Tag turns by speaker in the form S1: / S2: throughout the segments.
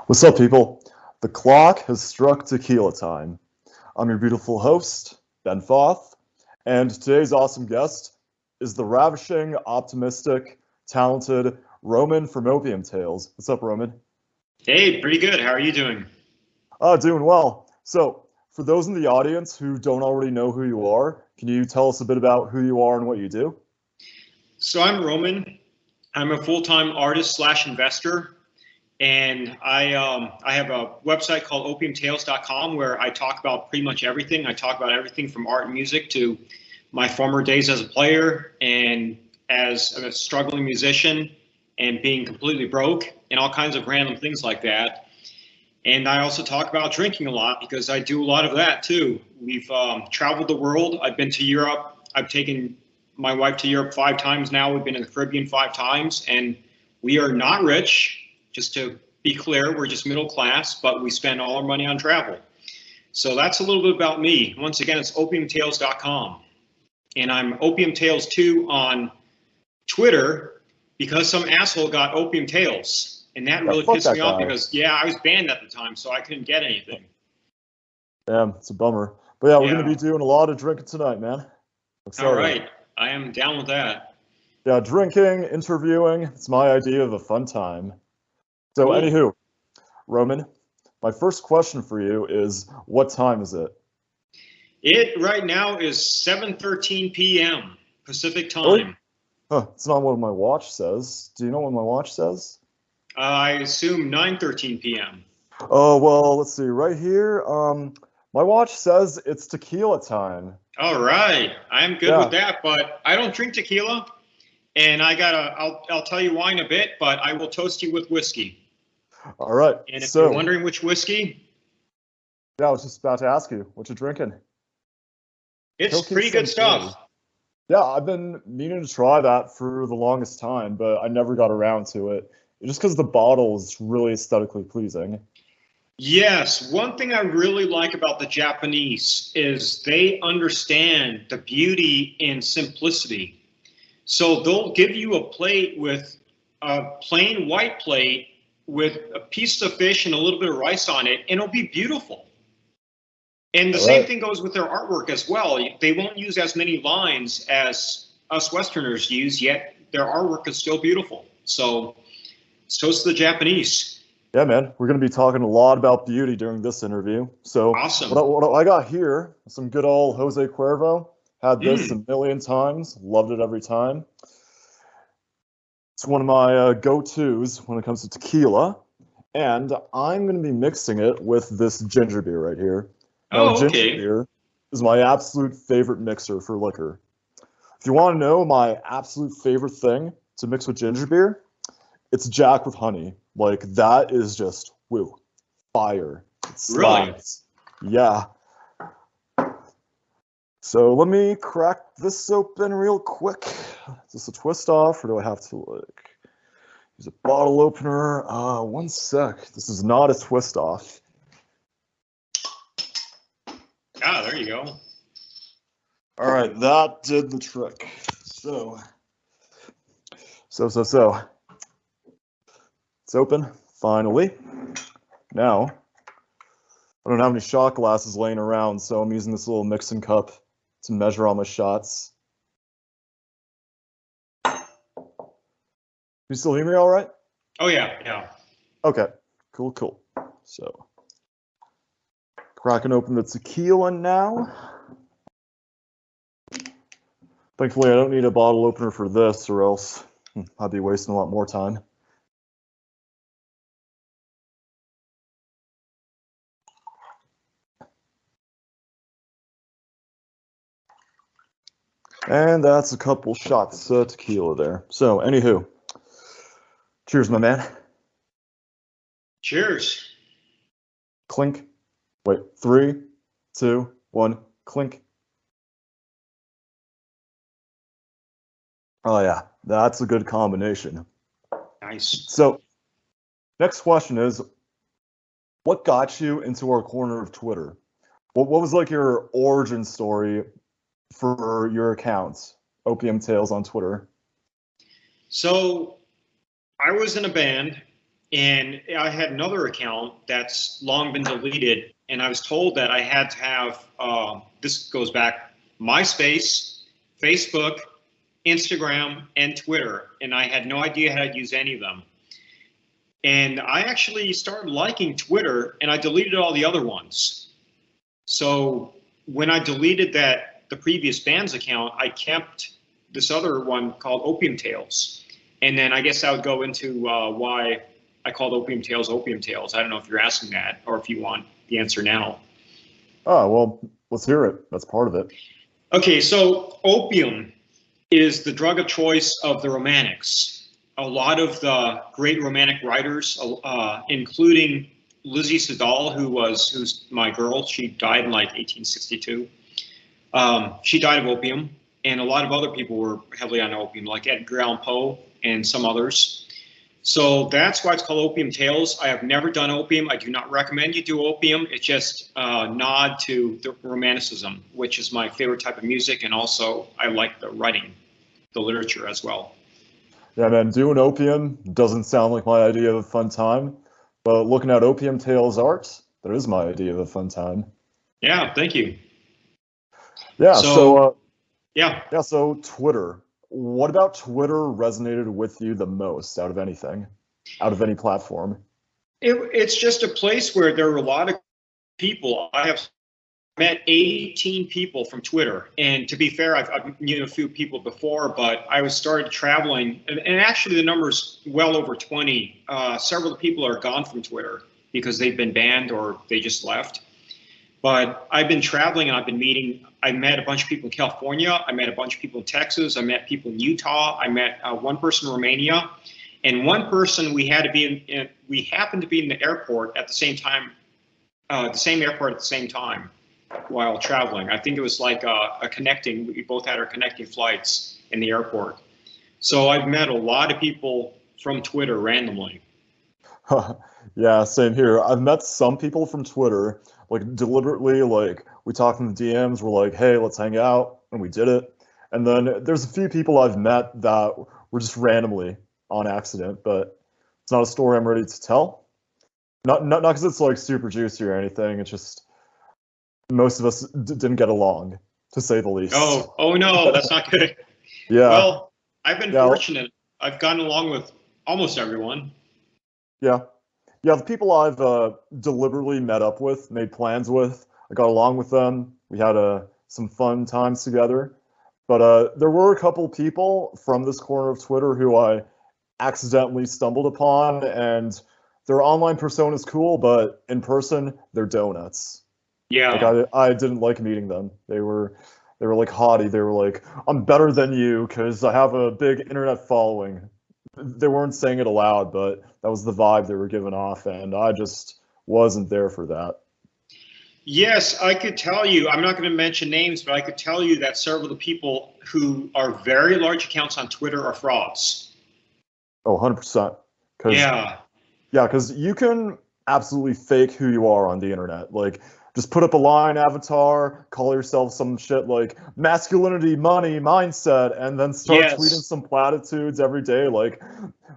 S1: What's up, people? The clock has struck tequila time. I'm your beautiful host, Ben Foth, and today's awesome guest is the ravishing, optimistic, talented Roman from Opium Tales. What's up, Roman?
S2: Hey, pretty good. How are you doing?
S1: Doing well. So, for those in the audience who don't already know who you are, can you tell us a bit about who you are and what you do?
S2: So I'm Roman. I'm a full-time artist slash investor, and I have a website called opiumtales.com where I talk about pretty much everything. I talk about everything from art and music to my former days as a player and as a struggling musician and being completely broke and all kinds of random things like that. And I also talk about drinking a lot because I do a lot of that too. We've traveled the world. I've been to Europe. I've taken my wife to Europe 5 times now. We've been in the Caribbean 5 times, and we are not rich. Just to be clear, we're just middle class, but we spend all our money on travel. So that's a little bit about me. Once again, it's opiumtales.com. And I'm Opium Tales 2 on Twitter because some asshole got Opium Tales. And that really
S1: fuck
S2: pissed
S1: that
S2: me off
S1: guy.
S2: because, I was banned at the time, so I couldn't get anything.
S1: Damn, it's a bummer. But yeah, we're
S2: Yeah.
S1: going to be doing a lot of drinking tonight, man. Excited.
S2: All right. I am down with that.
S1: Yeah, drinking, interviewing, it's my idea of a fun time. So,
S2: Cool.
S1: anywho, Roman, my first question for you is, what time is it?
S2: It right now is 7:13 p.m. Pacific time.
S1: Really? Huh, it's not what my watch says. Do you know what my watch says?
S2: I assume 9:13 p.m.
S1: Oh, well, let's see. Right here, my watch says it's tequila time.
S2: All right. I'm good with that, but I don't drink tequila, and I'll tell you why in a bit, but I will toast you with whiskey.
S1: All right.
S2: And if
S1: so,
S2: you're wondering which whiskey,
S1: yeah, I was just about to ask you, what you drinking?
S2: it's
S1: Kilken's
S2: pretty good
S1: Centenary.
S2: stuff.
S1: Yeah, I've been meaning to try that for the longest time, but I never got around to it. Just because the bottle is really aesthetically pleasing.
S2: Yes, one thing I really like about the Japanese is they understand the beauty in simplicity. So they'll give you a plate with a plain white plate with a piece of fish and a little bit of rice on it, and it'll be beautiful. And the same thing goes with their artwork as well. They won't use as many lines as us Westerners use, yet their artwork is still beautiful. So it's the Japanese.
S1: Yeah, man, we're going to be talking a lot about beauty during this interview. So
S2: Awesome.
S1: what I got here, some good old Jose Cuervo. Had this a million times, loved it every time. It's one of my go-tos when it comes to tequila. And I'm going to be mixing it with this ginger beer right here. Now, ginger beer is my absolute favorite mixer for liquor. If you want to know my absolute favorite thing to mix with ginger beer, it's Jack with honey. Like, that is just, woo, fire. It slaps. Really? Yeah. So let me crack this open real quick. Is this a twist off, or do I have to, like, use a bottle opener? One sec. This is not a twist off.
S2: Ah, there you go.
S1: All right, that did the trick. So. It's open, finally. Now, I don't have any shot glasses laying around, so I'm using this little mixing cup to measure all my shots. You still hear me all right?
S2: Oh, yeah.
S1: Okay, cool. So, cracking open the tequila now. Thankfully, I don't need a bottle opener for this, or else I'd be wasting a lot more time. And that's a couple shots of tequila there. So, anywho, cheers, my man.
S2: Cheers.
S1: Clink. Wait, 3, 2, 1, clink. Oh, yeah, that's a good combination.
S2: Nice.
S1: So, next question is, what got you into our corner of Twitter? What was like your origin story for your accounts, Opium Tales on Twitter?
S2: So I was in a band, And I had another account that's long been deleted, and I was told that I had to have, this goes back, MySpace, Facebook, Instagram, and Twitter, and I had no idea how to use any of them. And I actually started liking Twitter, and I deleted all the other ones. So when I deleted the previous band's account, I kept this other one called Opium Tales. And then I guess that would go into why I called Opium Tales Opium Tales. I don't know if you're asking that or if you want the answer now.
S1: Oh, well, let's hear it. That's part of it.
S2: Okay, so opium is the drug of choice of the Romantics. A lot of the great Romantic writers, including Lizzie Sedal, who's my girl, she died in like 1862. She died of opium, and a lot of other people were heavily on opium, like Edgar Allan Poe and some others. So that's why it's called Opium Tales. I have never done opium. I do not recommend you do opium. It's just a nod to the Romanticism, which is my favorite type of music, and also I like the writing, the literature as well.
S1: Yeah, man, doing opium doesn't sound like my idea of a fun time, but looking at Opium Tales art, that is my idea of a fun time.
S2: Yeah, thank you.
S1: Yeah, so Twitter. What about Twitter resonated with you the most out of anything, out of any platform?
S2: It's just a place where there are a lot of people. I have met 18 people from Twitter, and to be fair, I've knew a few people before, but I was started traveling, and actually the number's well over 20. Several of the people are gone from Twitter because they've been banned or they just left. But I've been traveling and I've been meeting. I met a bunch of people in California. I met a bunch of people in Texas. I met people in Utah. I met one person in Romania, and one person we happened to be in the airport at the same time, the same airport at the same time while traveling. I think it was like a connecting. We both had our connecting flights in the airport. So I've met a lot of people from Twitter randomly.
S1: Yeah, same here. I've met some people from Twitter, like deliberately, like we talked in the DMs, we're like, hey, let's hang out, and we did it. And then there's a few people I've met that were just randomly on accident, but it's not a story I'm ready to tell. Not because it's like super juicy or anything. It's just most of us didn't get along, to say the least.
S2: Oh no, that's not good.
S1: Yeah.
S2: Well, I've been fortunate. I've gotten along with almost everyone.
S1: Yeah. Yeah, the people I've deliberately met up with, made plans with, I got along with them. We had some fun times together. But there were a couple people from this corner of Twitter who I accidentally stumbled upon, and their online persona is cool, but in person, they're donuts.
S2: Yeah.
S1: Like I didn't like meeting them. They were like haughty. They were like, I'm better than you because I have a big internet following. They weren't saying it aloud, but that was the vibe they were giving off, and I just wasn't there for that.
S2: Yes, I could tell you, I'm not going to mention names, but I could tell you that several of the people who are very large accounts on Twitter are frauds.
S1: Oh, 100%.
S2: Yeah.
S1: Yeah, because you can absolutely fake who you are on the internet. Like, just put up a line avatar, call yourself some shit like masculinity, money, mindset, and then start tweeting some platitudes every day like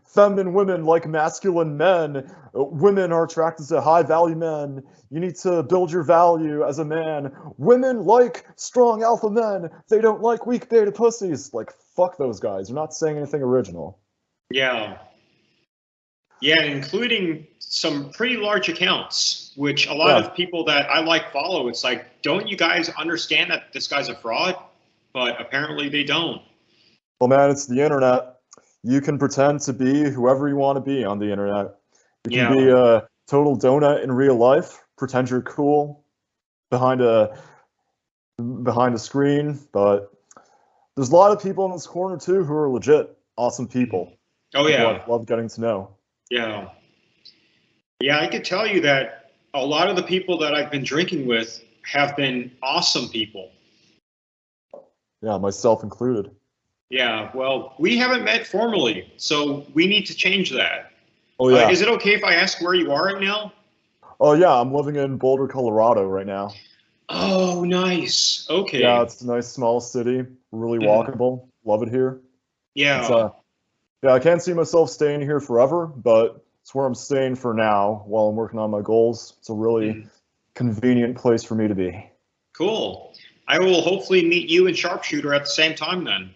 S1: feminine women like masculine men. Women are attracted to high-value men. You need to build your value as a man. Women like strong alpha men. They don't like weak beta pussies. Like, fuck those guys. They're not saying anything original.
S2: Yeah. Yeah, including some pretty large accounts, which a lot of people that I like follow. It's like, don't you guys understand that this guy's a fraud? But apparently they don't.
S1: Well, man, it's the internet. You can pretend to be whoever you want to be on the internet. You can be a total donut in real life, pretend you're cool behind a screen, but there's a lot of people in this corner too who are legit awesome people.
S2: Oh yeah.
S1: I love getting to know.
S2: Yeah. Yeah, I could tell you that a lot of the people that I've been drinking with have been awesome people.
S1: Yeah, myself included.
S2: Yeah, well, we haven't met formally, so we need to change that.
S1: Oh yeah.
S2: Is it okay if I ask where you are right now?
S1: Oh yeah, I'm living in Boulder, Colorado right now.
S2: Oh, nice. Okay.
S1: Yeah, it's a nice small city, really walkable. Love it here.
S2: Yeah.
S1: Yeah, I can't see myself staying here forever, but it's where I'm staying for now while I'm working on my goals. It's a really convenient place for me to be.
S2: Cool. I will hopefully meet you and Sharpshooter at the same time then.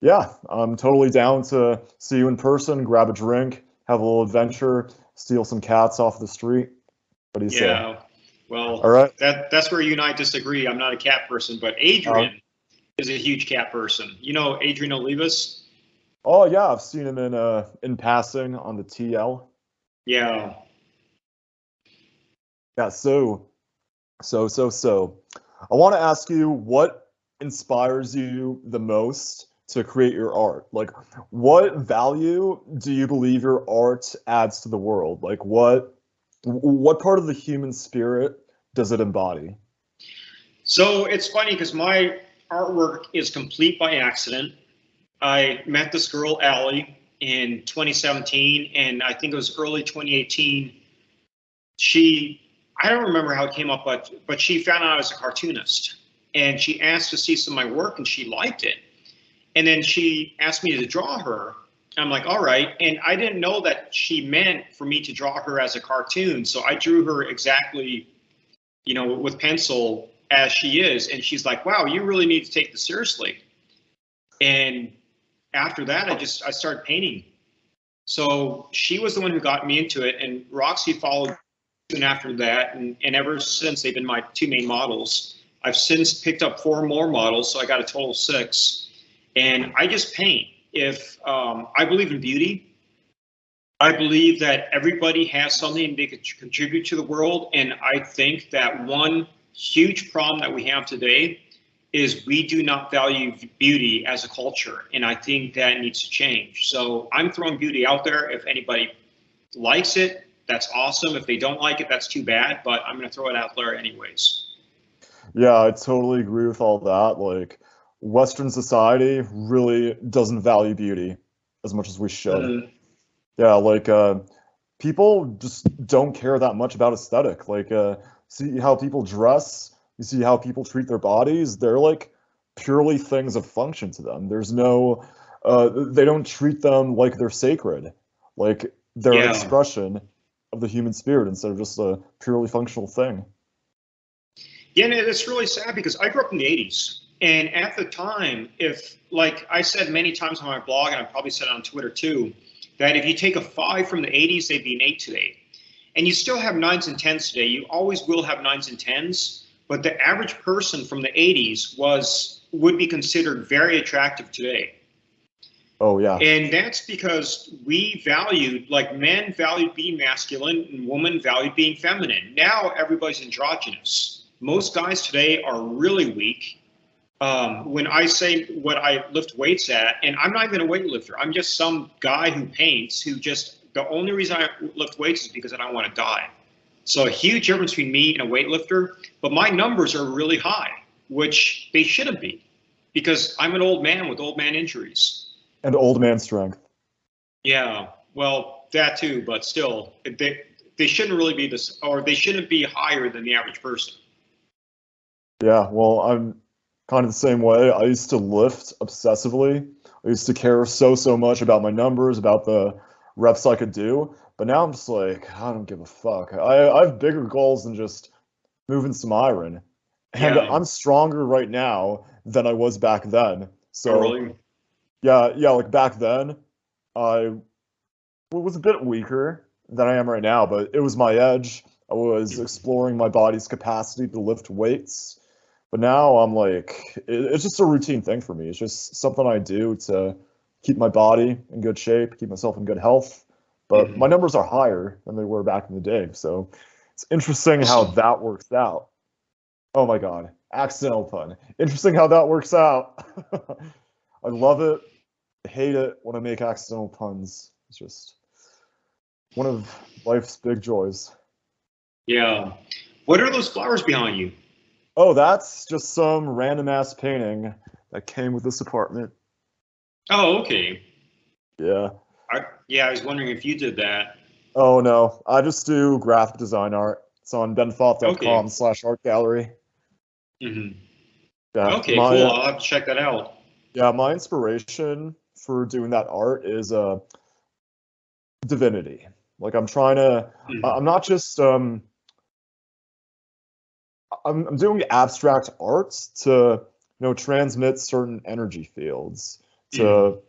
S1: Yeah, I'm totally down to see you in person, grab a drink, have a little adventure, steal some cats off the street. What do you say?
S2: Yeah. Well,
S1: All right.
S2: that's where you and I disagree. I'm not a cat person, but Adrian is a huge cat person. You know Adrian Olivas?
S1: Oh yeah, I've seen him in passing on the TL.
S2: Yeah.
S1: Yeah, so I want to ask you what inspires you the most to create your art? Like, what value do you believe your art adds to the world? Like, what part of the human spirit does it embody?
S2: So it's funny because my artwork is complete by accident. I met this girl, Allie, in 2017, and I think it was early 2018. I don't remember how it came up, but she found out I was a cartoonist, and she asked to see some of my work, and she liked it. And then she asked me to draw her. I'm like, all right. And I didn't know that she meant for me to draw her as a cartoon. So I drew her exactly, with pencil as she is. And she's like, wow, you really need to take this seriously. And after that, I started painting. So she was the one who got me into it. And Roxy followed soon after that. And ever since, they've been my two main models. I've since picked up 4 more models. So I got a total of 6. And I just paint. If I believe in beauty, I believe that everybody has something they could contribute to the world. And I think that one huge problem that we have today is we do not value beauty as a culture. And I think that needs to change. So I'm throwing beauty out there. If anybody likes it, that's awesome. If they don't like it, that's too bad. But I'm going to throw it out there anyways.
S1: Yeah, I totally agree with all that. Like, Western society really doesn't value beauty as much as we should. Yeah, like people just don't care that much about aesthetic. Like, see how people dress, you see how people treat their bodies. They're like purely things of function to them. There's no, they don't treat them like they're sacred. Like they're an expression of the human spirit instead of just a purely functional thing.
S2: Yeah, and it's really sad because I grew up in the 80s. And at the time, if, like I said many times on my blog, and I probably said it on Twitter too, that if you take a 5 from the 80s, they'd be an 8 today. And you still have 9s and 10s today. You always will have 9s and 10s. But the average person from the 80s would be considered very attractive today.
S1: Oh, yeah.
S2: And that's because we valued, like men valued being masculine and women valued being feminine. Now everybody's androgynous. Most guys today are really weak. When I say what I lift weights at, and I'm not even a weightlifter, I'm just some guy who paints, the only reason I lift weights is because I don't want to die. So a huge difference between me and a weightlifter, but my numbers are really high, which they shouldn't be, because I'm an old man with old man injuries.
S1: And old man strength.
S2: Yeah, well, that too, but still, they shouldn't really be this, or they shouldn't be higher than the average person.
S1: Yeah, well, I'm kind of the same way. I used to lift obsessively. I used to care so much about my numbers, about the reps I could do. But now I'm just like, I don't give a fuck. I have bigger goals than just moving some iron. And I'm stronger right now than I was back then. So,
S2: really?
S1: yeah, like back then, I was a bit weaker than I am right now, but it was my edge. I was exploring my body's capacity to lift weights. But now I'm like, it's just a routine thing for me. It's just something I do to keep my body in good shape, keep myself in good health. But my numbers are higher than they were back in the day. So it's interesting how that works out. Oh my God, accidental pun. Interesting how that works out. I love it. I hate it when I make accidental puns. It's just one of life's big joys.
S2: Yeah. What are those flowers behind you?
S1: Oh, that's just some random ass painting that came with this apartment.
S2: Oh, okay.
S1: Yeah.
S2: I was wondering if you did that.
S1: Oh no, I just do graphic design art. It's on benfoth.com/art gallery.
S2: Mm-hmm.
S1: Yeah.
S2: Okay, cool. I'll have to check that out.
S1: Yeah, my inspiration for doing that art is divinity. Like I'm trying to, I'm not just, I'm doing abstract arts to, transmit certain energy fields, to,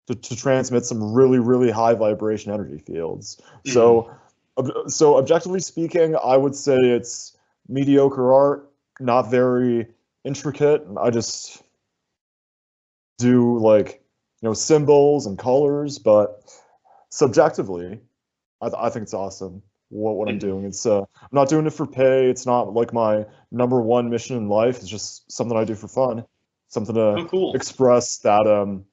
S1: to transmit some really, really high vibration energy fields. So, so objectively speaking, I would say it's mediocre art, not very intricate. I just do like, symbols and colors, but subjectively, I think it's awesome what I'm doing. It's I'm not doing it for pay. It's not like my number one mission in life. It's just something I do for fun, something to express that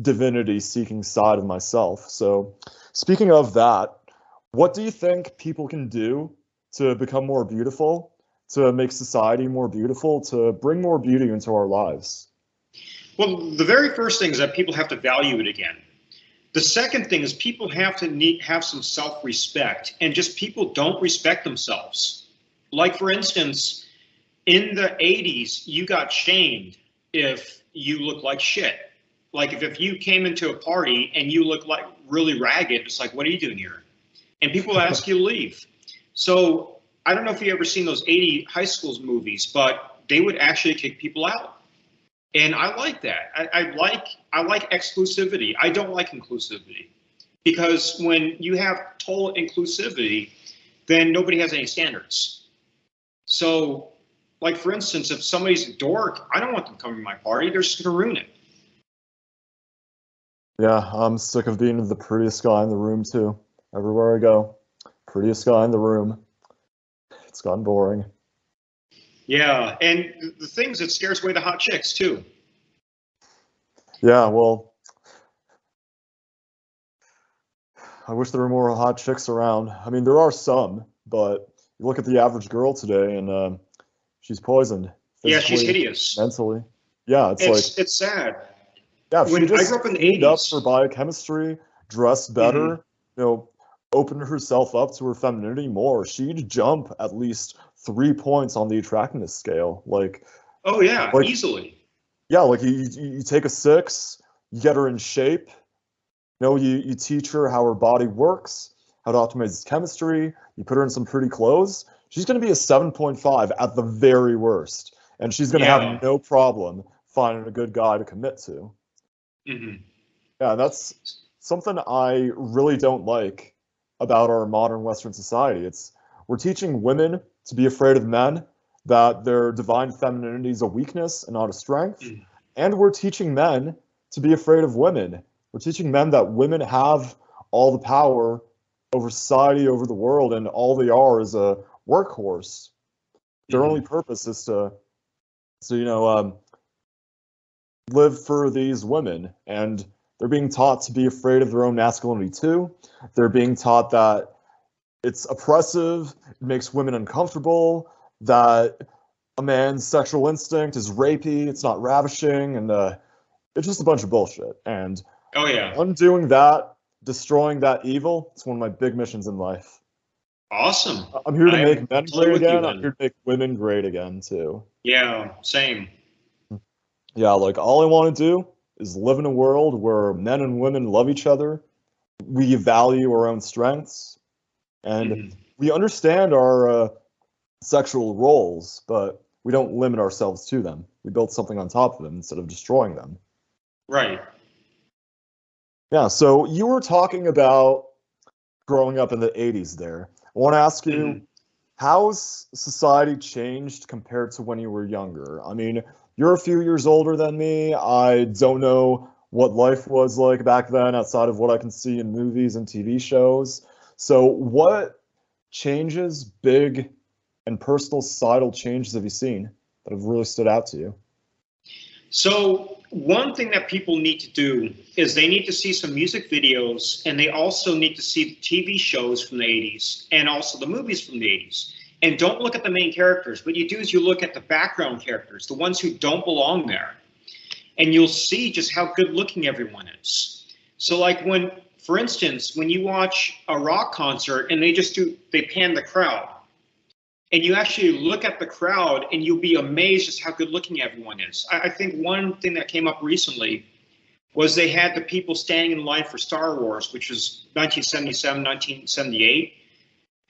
S1: divinity seeking side of myself. So speaking of that, what do you think people can do to become more beautiful, to make society more beautiful, to bring more beauty into our lives?
S2: Well, the very first thing is that people have to value it again. The second thing is people have to have some self-respect, and just people don't respect themselves. Like, for instance, in the 80s, you got shamed if you look like shit. Like if you came into a party and you look like really ragged, it's like, what are you doing here? And people ask you to leave. So I don't know if you ever seen those 80 high schools movies, but they would actually kick people out. And I like that. I like exclusivity. I don't like inclusivity, because when you have total inclusivity, then nobody has any standards. So, like for instance, if somebody's a dork, I don't want them coming to my party. They're just gonna ruin it.
S1: Yeah, I'm sick of being the prettiest guy in the room too. Everywhere I go, prettiest guy in the room. It's gotten boring.
S2: Yeah, and the things that scares away the hot chicks too.
S1: Yeah, well, I wish there were more hot chicks around. I mean, there are some, but you look at the average girl today, and she's poisoned.
S2: Yeah, she's hideous.
S1: Mentally. Yeah, it's
S2: sad.
S1: Yeah, if
S2: when
S1: she just
S2: I grew up in the
S1: cleaned
S2: 80s,
S1: up for biochemistry, dressed better, opened herself up to her femininity more, she'd jump at least 3 points on the attractiveness scale. Like,
S2: oh yeah, easily.
S1: Yeah, like you take a 6, you get her in shape. You teach her how her body works, how to optimize chemistry. You put her in some pretty clothes. She's going to be a 7.5 at the very worst, and she's going to have no problem finding a good guy to commit to. Yeah, that's something I really don't like about our modern Western society. We're teaching women to be afraid of men, that their divine femininity is a weakness and not a strength. And we're teaching men to be afraid of women. We're teaching men that women have all the power over society, over the world, and all they are is a workhorse. Their only purpose is to live for these women, and they're being taught to be afraid of their own masculinity too. They're being taught that it's oppressive, it makes women uncomfortable, that a man's sexual instinct is rapey, it's not ravishing, and it's just a bunch of bullshit. And undoing that, destroying that evil, it's one of my big missions in life.
S2: Awesome.
S1: I'm here to make men great again. I'm here to make women great again too.
S2: Yeah, same.
S1: Yeah, like all I want to do is live in a world where men and women love each other. We value our own strengths, and we understand our sexual roles, but we don't limit ourselves to them. We build something on top of them instead of destroying them.
S2: Right.
S1: Yeah, so you were talking about growing up in the 80s there. I want to ask you, how's society changed compared to when you were younger? I mean, you're a few years older than me. I don't know what life was like back then outside of what I can see in movies and TV shows. So what changes, big and personal societal changes, have you seen that have really stood out to you?
S2: So one thing that people need to do is they need to see some music videos, and they also need to see the TV shows from the 80s and also the movies from the 80s. And don't look at the main characters. What you do is you look at the background characters, the ones who don't belong there. And you'll see just how good looking everyone is. So like when, for instance, when you watch a rock concert and they pan the crowd, and you actually look at the crowd and you'll be amazed just how good looking everyone is. I think one thing that came up recently was they had the people standing in line for Star Wars, which was 1977, 1978.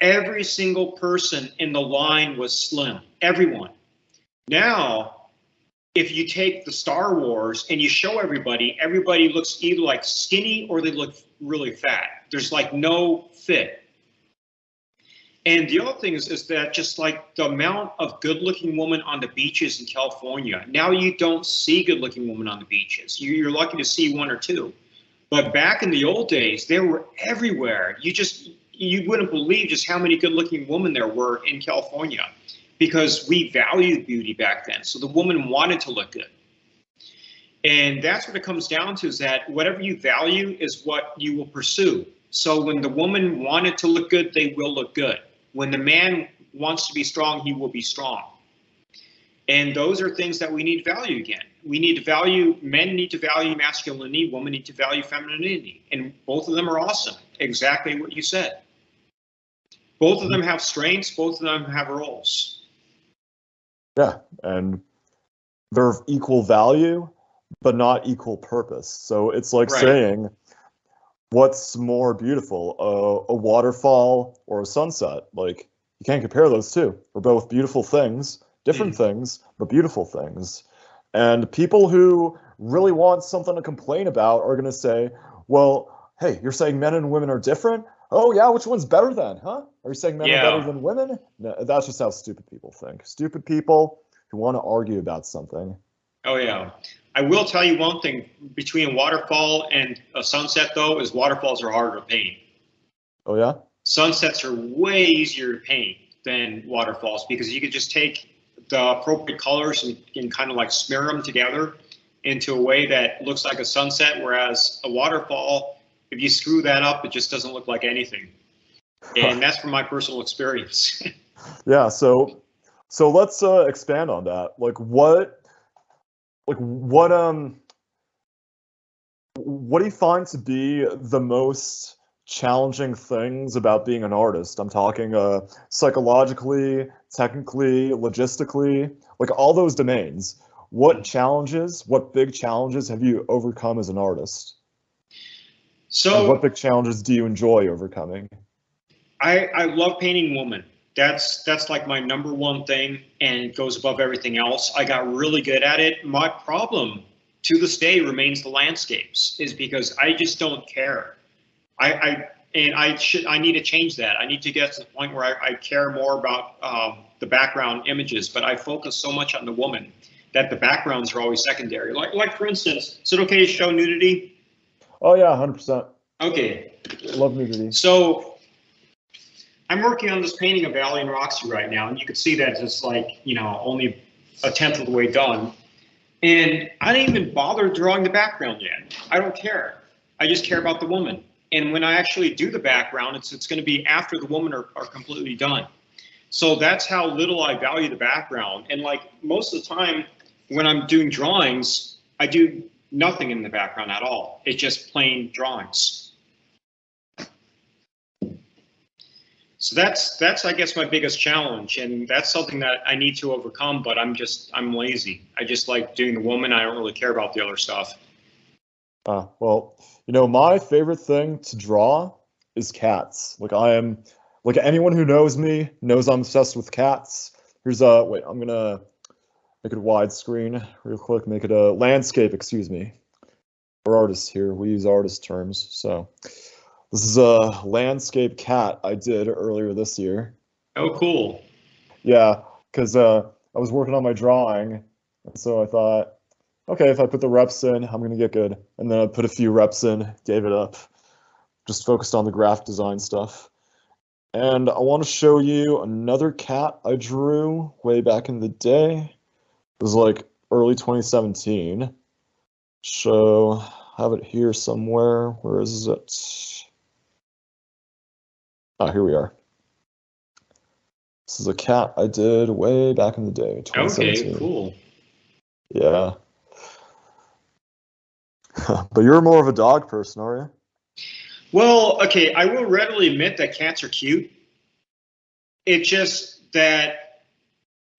S2: Every single person in the line was slim, everyone. Now, if you take the Star Wars and you show everybody, everybody looks either like skinny or they look really fat. There's like no fit. And the other thing is that just like the amount of good-looking women on the beaches in California, now you don't see good-looking women on the beaches. You're lucky to see one or two. But back in the old days, they were everywhere. You wouldn't believe just how many good-looking women there were in California, because we valued beauty back then. So the woman wanted to look good. And that's what it comes down to, is that whatever you value is what you will pursue. So when the woman wanted to look good, they will look good. When the man wants to be strong, he will be strong. And those are things that we need to value again. We need to value, men need to value masculinity, women need to value femininity. And both of them are awesome. Exactly what you said. Both of them have strengths, both of them have roles.
S1: Yeah, and they're of equal value, but not equal purpose. So it's like saying, what's more beautiful, a waterfall or a sunset? Like, you can't compare those two. They're both beautiful things, different things, but beautiful things. And people who really want something to complain about are going to say, well, hey, you're saying men and women are different? Oh, yeah, which one's better then, huh? Are you saying men are better than women? No, that's just how stupid people think. Stupid people who want to argue about something.
S2: Oh, yeah. I will tell you one thing, between a waterfall and a sunset, though, is waterfalls are harder to paint.
S1: Oh, yeah?
S2: Sunsets are way easier to paint than waterfalls, because you could just take the appropriate colors and kind of like smear them together into a way that looks like a sunset, whereas a waterfall, if you screw that up, it just doesn't look like anything. And that's from my personal experience.
S1: Yeah, so let's expand on that. What do you find to be the most challenging things about being an artist? I'm talking psychologically, technically, logistically, like all those domains. What big challenges have you overcome as an artist?
S2: So,
S1: and what big challenges do you enjoy overcoming?
S2: I love painting women. That's like my number one thing, and it goes above everything else. I got really good at it. My problem to this day remains the landscapes, is because I just don't care. I need to change that. I need to get to the point where I care more about the background images, but I focus so much on the woman that the backgrounds are always secondary. Like for instance, is it okay to show nudity?
S1: Oh yeah, 100%.
S2: Okay.
S1: Love nudity.
S2: So I'm working on this painting of Valley and Roxy right now, and you can see that it's like, only a tenth of the way done. And I didn't even bother drawing the background yet. I don't care. I just care about the woman. And when I actually do the background, it's going to be after the woman are completely done. So that's how little I value the background. And like most of the time when I'm doing drawings, I do nothing in the background at all. It's just plain drawings. So that's I guess my biggest challenge, and that's something that I need to overcome, but I'm lazy. I just like doing the woman. I don't really care about the other stuff.
S1: Well, my favorite thing to draw is cats. Like anyone who knows me knows I'm obsessed with cats. Here's wait, I'm gonna make it widescreen real quick, make it a landscape, excuse me. We're artists here, we use artist terms, so. This is a landscape cat I did earlier this year.
S2: Oh, cool.
S1: Yeah, because I was working on my drawing, and so I thought, okay, if I put the reps in, I'm going to get good. And then I put a few reps in, gave it up, just focused on the graphic design stuff. And I want to show you another cat I drew way back in the day. It was like early 2017. So I have it here somewhere. Where is it? Oh, here we are. This is a cat I did way back in the day, 2017.
S2: Okay, cool.
S1: Yeah. But you're more of a dog person, are you?
S2: Well, okay, I will readily admit that cats are cute. It's just that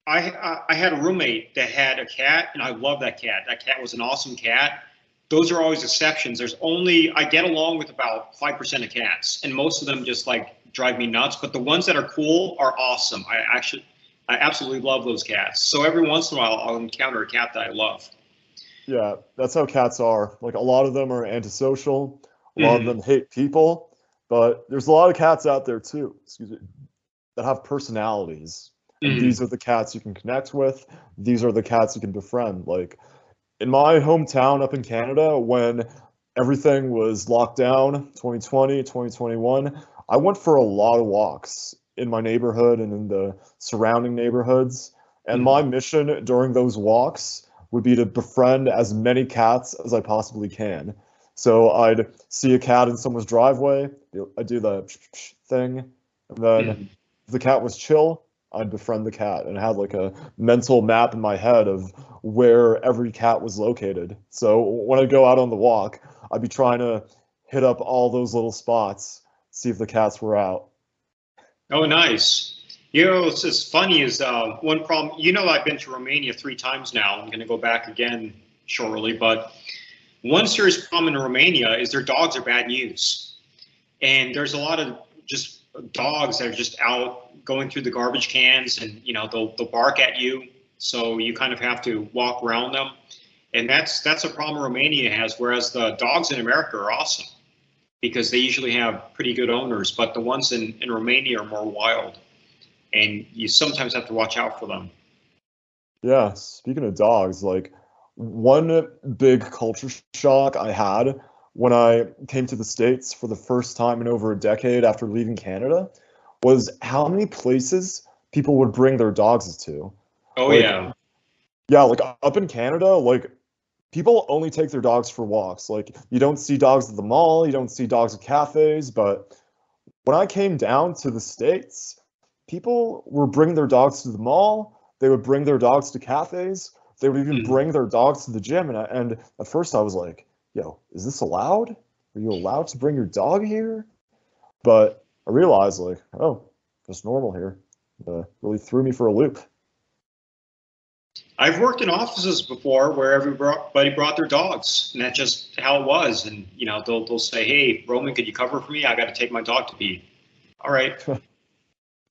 S2: I had a roommate that had a cat, and I love that cat. That cat was an awesome cat. those are always exceptions. I get along with about 5% of cats, and most of them just like drive me nuts. But the ones that are cool are awesome. I absolutely love those cats. So every once in a while, I'll encounter a cat that I love.
S1: Yeah, that's how cats are. Like a lot of them are antisocial, a lot of them hate people, but there's a lot of cats out there too, excuse me, that have personalities. And these are the cats you can connect with. These are the cats you can befriend. Like in my hometown up in Canada, when everything was locked down, 2020, 2021, I went for a lot of walks in my neighborhood and in the surrounding neighborhoods. And my mission during those walks would be to befriend as many cats as I possibly can. So I'd see a cat in someone's driveway, I'd do the thing, and then if the cat was chill, I'd befriend the cat, and I had like a mental map in my head of where every cat was located. So when I go out on the walk, I'd be trying to hit up all those little spots, see if the cats were out.
S2: Oh, nice. You know, what's just funny is one problem. You know, I've been to Romania 3 times now. I'm going to go back again shortly. But one serious problem in Romania is their dogs are bad news. And there's a lot of just dogs that are just out going through the garbage cans, and you know they'll bark at you. So you kind of have to walk around them. And that's a problem Romania has. Whereas the dogs in America are awesome because they usually have pretty good owners. But the ones in Romania are more wild. And you sometimes have to watch out for them.
S1: Yeah, speaking of dogs, like one big culture shock I had when I came to the States for the first time in over a decade after leaving Canada was how many places people would bring their dogs to.
S2: Oh,
S1: Like,
S2: yeah.
S1: yeah, like up in Canada, like people only take their dogs for walks. Like you don't see dogs at the mall, you don't see dogs at cafes, but when I came down to the States, people were bringing their dogs to the mall. They would bring their dogs to cafes. They would even bring their dogs to the gym. And at first I was like, yo, is this allowed? Are you allowed to bring your dog here? But I realized like, oh, that's normal here. Really threw me for a loop.
S2: I've worked in offices before where everybody brought their dogs, and that's just how it was. And you know, they'll say, "Hey, Roman, could you cover for me? I got to take my dog to pee." All right, and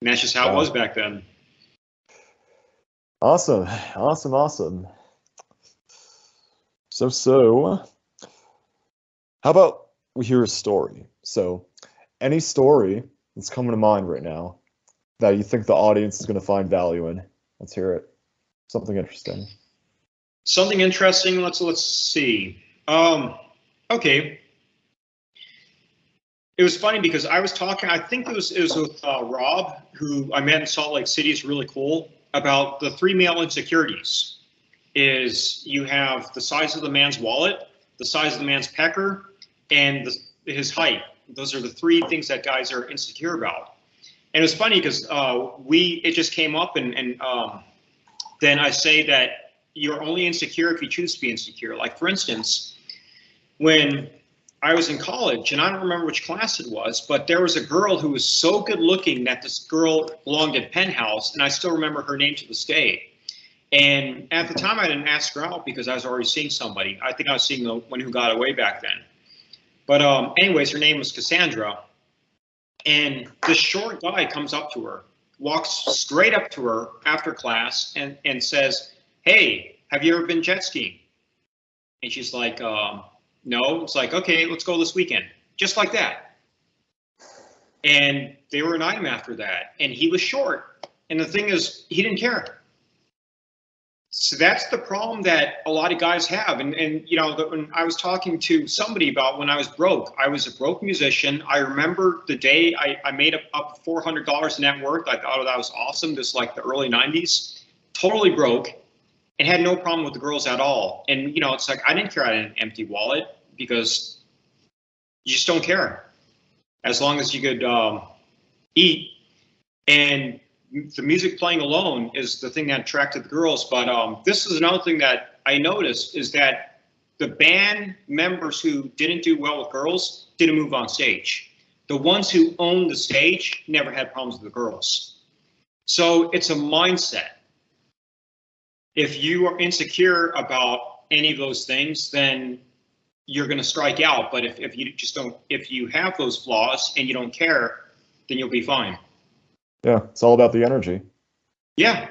S2: that's just how it was back then.
S1: Awesome, awesome, awesome. So, how about we hear a story? So, any story that's coming to mind right now that you think the audience is going to find value in? Let's hear it. Something interesting.
S2: Something interesting. Let's see. Okay. It was funny because I was talking. I think it was with Rob, who I met in Salt Lake City. Is really cool about the 3 male insecurities. Is you have the size of the man's wallet, the size of the man's pecker, and his height. Those are the 3 things that guys are insecure about. And it was funny because it just came up, and then I say that you're only insecure if you choose to be insecure. Like, for instance, when I was in college, and I don't remember which class it was, but there was a girl who was so good looking that this girl belonged at Penthouse, and I still remember her name to this day. And at the time, I didn't ask her out because I was already seeing somebody. I think I was seeing the one who got away back then. But anyways, her name was Cassandra. And this short guy comes up to her, walks straight up to her after class and says, "Hey, have you ever been jet skiing?" And she's like, "No." It's like, "Okay, let's go this weekend." Just like that. And they were an item after that. And he was short. And the thing is, he didn't care. So that's the problem that a lot of guys have. And you know, when I was talking to somebody about when I was broke, I was a broke musician. I remember the day I made up $400 net worth. I thought that was awesome. This like the early 90s, totally broke and had no problem with the girls at all. And, you know, it's like, I didn't care. I had an empty wallet because you just don't care as long as you could eat. And the music playing alone is the thing that attracted the girls. But this is another thing that I noticed is that the band members who didn't do well with girls didn't move on stage. The ones who owned the stage never had problems with the girls. So it's a mindset. If you are insecure about any of those things, then you're going to strike out. But if you just don't, if you have those flaws and you don't care, then you'll be fine.
S1: Yeah, it's all about the energy.
S2: Yeah.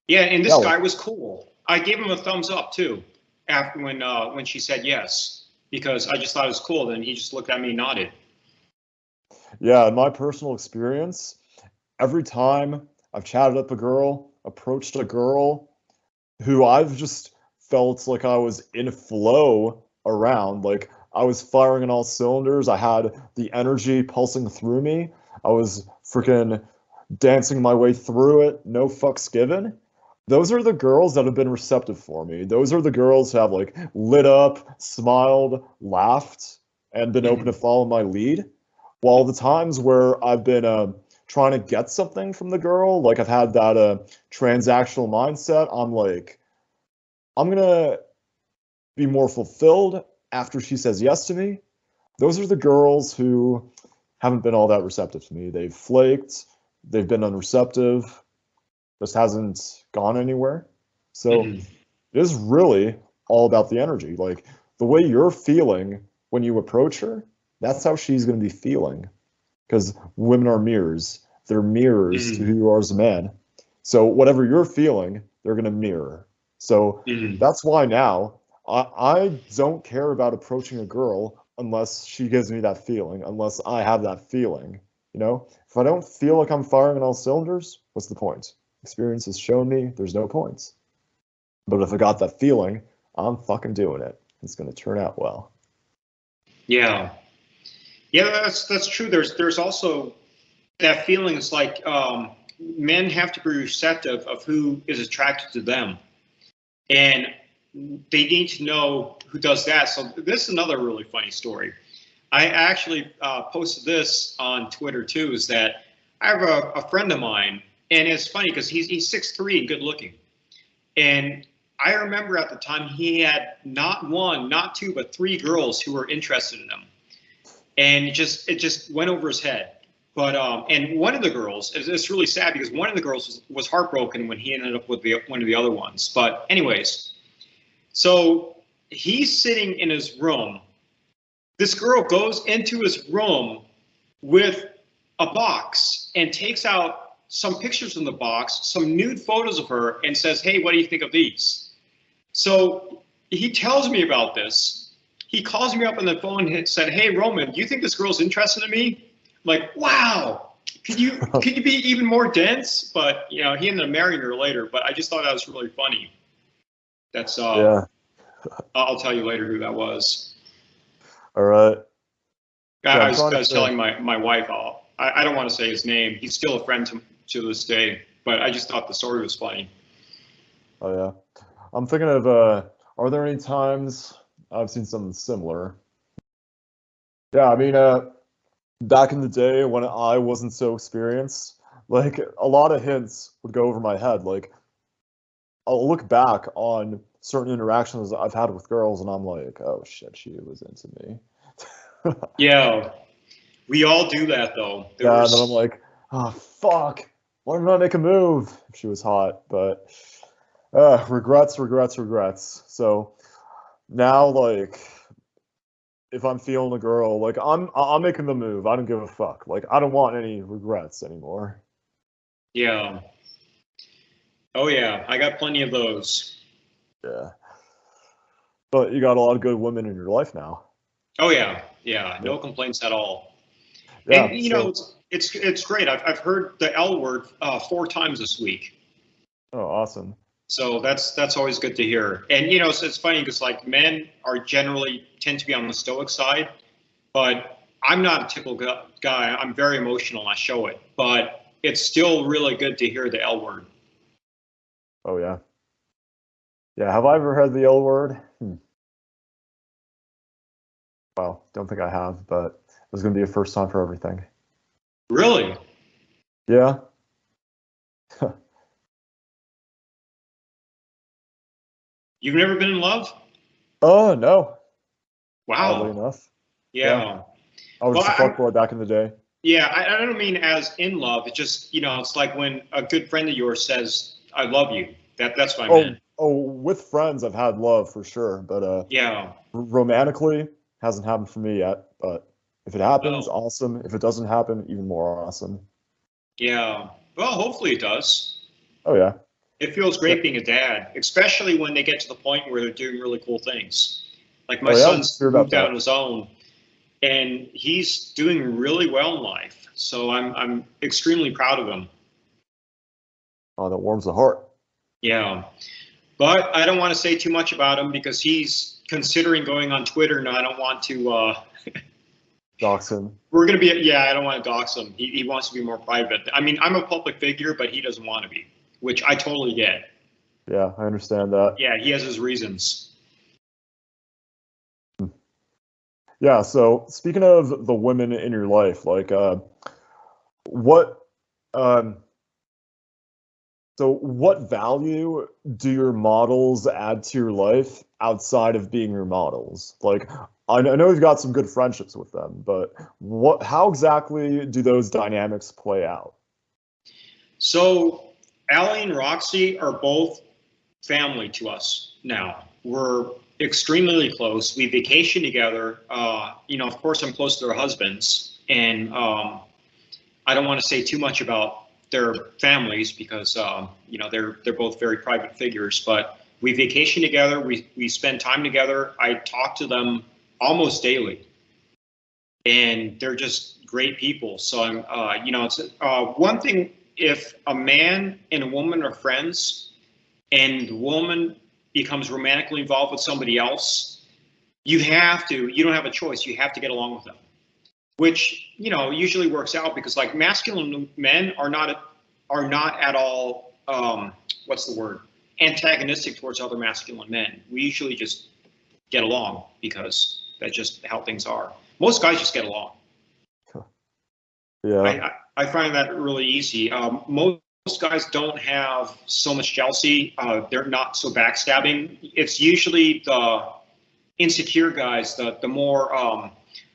S2: Yeah, and this guy was cool. I gave him a thumbs up too after when she said yes, because I just thought it was cool. Then he just looked at me and nodded.
S1: Yeah, in my personal experience, every time I've chatted up a girl, approached a girl who I've just felt like I was in flow around, like I was firing on all cylinders, I had the energy pulsing through me, I was freaking dancing my way through it, no fucks given. Those are the girls that have been receptive for me. Those are the girls who have like lit up, smiled, laughed, and been open to follow my lead. While the times where I've been trying to get something from the girl, like I've had that transactional mindset, I'm like, I'm gonna be more fulfilled after she says yes to me. Those are the girls who haven't been all that receptive to me. They've flaked, they've been unreceptive, just hasn't gone anywhere. So it is really all about the energy. Like the way you're feeling when you approach her, that's how she's going to be feeling. Because women are mirrors. They're mirrors to who you are as a man. So whatever you're feeling, they're going to mirror. So that's why now I don't care about approaching a girl unless she gives me that feeling, unless I have that feeling. You know, if I don't feel like I'm firing on all cylinders, what's the point? Experience has shown me there's no points. But if I got that feeling, I'm fucking doing it. It's going to turn out well.
S2: Yeah. Yeah, that's true. There's also that feeling. It's like men have to be receptive of who is attracted to them, and they need to know who does that. So this is another really funny story. I actually posted this on Twitter too. Is that I have a friend of mine, and it's funny because he's 6'3" and good looking, and I remember at the time he had not one, not two, but three girls who were interested in him. And it just went over his head. But and one of the girls, it's really sad because one of the girls was heartbroken when he ended up with one of the other ones. But anyways, so he's sitting in his room. This girl goes into his room with a box and takes out some pictures in the box, some nude photos of her, and says, "Hey, what do you think of these?" So he tells me about this. He calls me up on the phone and said, "Hey, Roman, do you think this girl's interested in me?" I'm like, wow, could you be even more dense? But, you know, he ended up marrying her later, but I just thought that was really funny. That's,
S1: yeah.
S2: I'll tell you later who that was.
S1: All right.
S2: I was telling my wife, I don't want to say his name. He's still a friend to this day, but I just thought the story was funny.
S1: Oh, yeah. I'm thinking of, are there any times I've seen something similar? Yeah, I mean, back in the day when I wasn't so experienced, like a lot of hints would go over my head. Like I'll look back on certain interactions I've had with girls and I'm like, oh shit, she was into me.
S2: Yeah, we all do that though.
S1: And then I'm like, oh fuck, why didn't I make a move if she was hot? But regrets. So now, like, if I'm feeling a girl, like I'm making the move. I don't give a fuck. Like I don't want any regrets anymore.
S2: Yeah. Oh yeah, I got plenty of those.
S1: Yeah. But you got a lot of good women in your life now.
S2: Oh yeah, yeah, no complaints at all.
S1: Yeah,
S2: and you know, it's great. I've heard the L word 4 times this week.
S1: Oh, awesome.
S2: So that's always good to hear. And you know, so it's funny because like men are generally tend to be on the stoic side, but I'm not a typical guy. I'm very emotional and I show it. But it's still really good to hear the L word.
S1: Oh yeah. Yeah, have I ever heard the L word? Well, don't think I have, but it's going to be a first time for everything.
S2: Really?
S1: Yeah.
S2: You've never been in love?
S1: Oh, no.
S2: Wow.
S1: Oddly enough.
S2: Yeah.
S1: I was just a fuckboy back in the day.
S2: Yeah, I don't mean as in love. It's just, you know, it's like when a good friend of yours says, "I love you." That's what I meant.
S1: Oh, with friends, I've had love for sure, but
S2: Yeah.
S1: romantically hasn't happened for me yet. But if it happens,
S2: Oh,
S1: awesome. If it doesn't happen, even more awesome.
S2: yeah. Well, hopefully it does.
S1: Oh yeah.
S2: It feels
S1: Yeah.
S2: great being a dad, especially when they get to the point where they're doing really cool things. Like my
S1: Oh yeah.
S2: son's
S1: Hear about
S2: moved out
S1: that.
S2: on his own, and he's doing really well in life. So I'm extremely proud of him.
S1: Oh, that warms the heart.
S2: Yeah. But I don't want to say too much about him because he's considering going on Twitter, and I don't want to.
S1: Dox him.
S2: We're going to be, yeah, I don't want to dox him. He wants to be more private. I mean, I'm a public figure, but he doesn't want to be, which I totally get.
S1: Yeah, I understand that.
S2: Yeah, he has his reasons.
S1: Yeah, so speaking of the women in your life, like what um so what value do your models add to your life outside of being your models? Like I know you've got some good friendships with them, but how exactly do those dynamics play out?
S2: So Allie and Roxy are both family to us now. We're extremely close. We vacation together. Of course, I'm close to their husbands, and I don't want to say too much about their families because they're both very private figures. But we vacation together. We spend time together. I talk to them almost daily, and they're just great people. So it's one thing if a man and a woman are friends and the woman becomes romantically involved with somebody else, you don't have a choice. You have to get along with them, which, usually works out because like masculine men are not at all, what's the word? Antagonistic towards other masculine men. We usually just get along because that's just how things are. Most guys just get along.
S1: Yeah.
S2: I find that really easy. Most guys don't have so much jealousy. They're not so backstabbing. It's usually the insecure guys, the more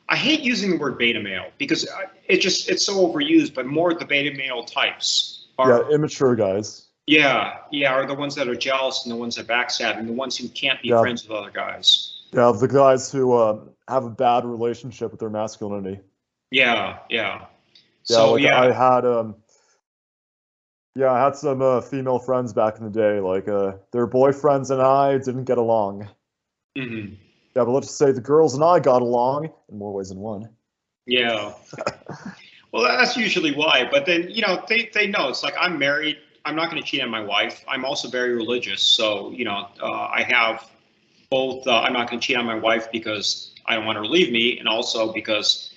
S2: I hate using the word beta male because it's so overused, but more the beta male types are
S1: Immature guys.
S2: are the ones that are jealous and the ones that backstab and the ones who can't be
S1: Yeah.
S2: friends with other guys.
S1: Yeah, the guys who have a bad relationship with their masculinity.
S2: Yeah.
S1: Yeah,
S2: So
S1: like I had some female friends back in the day. Like their boyfriends and I didn't get along.
S2: mhm.
S1: Yeah, but let's just say the girls and I got along in more ways than one.
S2: Yeah. Well, that's usually why. But then, they know it's like I'm married. I'm not going to cheat on my wife. I'm also very religious. So, I have both. I'm not going to cheat on my wife because I don't want her to leave me. And also because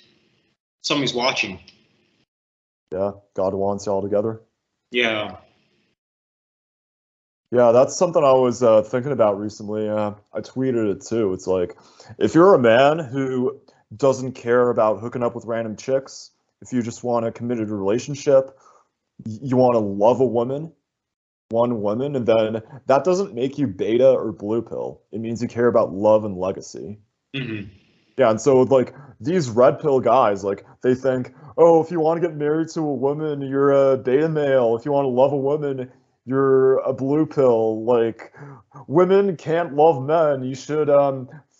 S2: somebody's watching.
S1: Yeah, God wants y'all together.
S2: Yeah.
S1: Yeah, that's something I was thinking about recently. I tweeted it too. It's like, if you're a man who doesn't care about hooking up with random chicks, if you just want a committed relationship, you want to love a woman, one woman, and then that doesn't make you beta or blue pill. It means you care about love and legacy.
S2: Hmm.
S1: Yeah, and so like these red pill guys, like they think, oh, if you want to get married to a woman, you're a beta male. If you want to love a woman, you're a blue pill. Like women can't love men. You should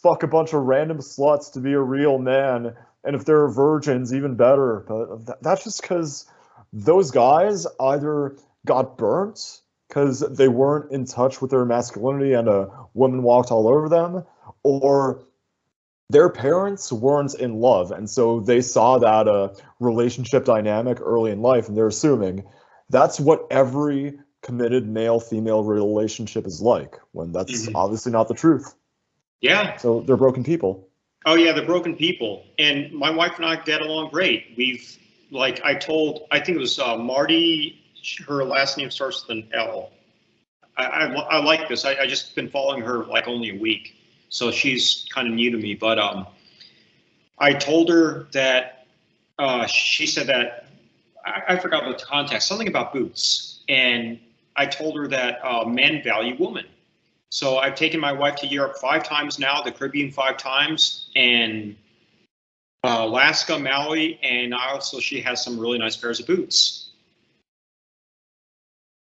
S1: fuck a bunch of random sluts to be a real man. And if they're virgins, even better. But that's just because those guys either got burnt because they weren't in touch with their masculinity and a woman walked all over them, or their parents weren't in love, and so they saw that relationship dynamic early in life, and they're assuming that's what every committed male-female relationship is like, when that's
S2: Hmm.
S1: obviously not the truth.
S2: Yeah.
S1: So they're broken people.
S2: Oh, yeah. The broken people. And my wife and I get along great. Like I think it was Marty, her last name starts with an L. I like this. I just been following her like only a week. So she's kind of new to me, but I told her that she said that I forgot the context, something about boots, and I told her that men value women. So I've taken my wife to Europe 5 times now, the Caribbean 5 times, and Alaska, Maui, and also she has some really nice pairs of boots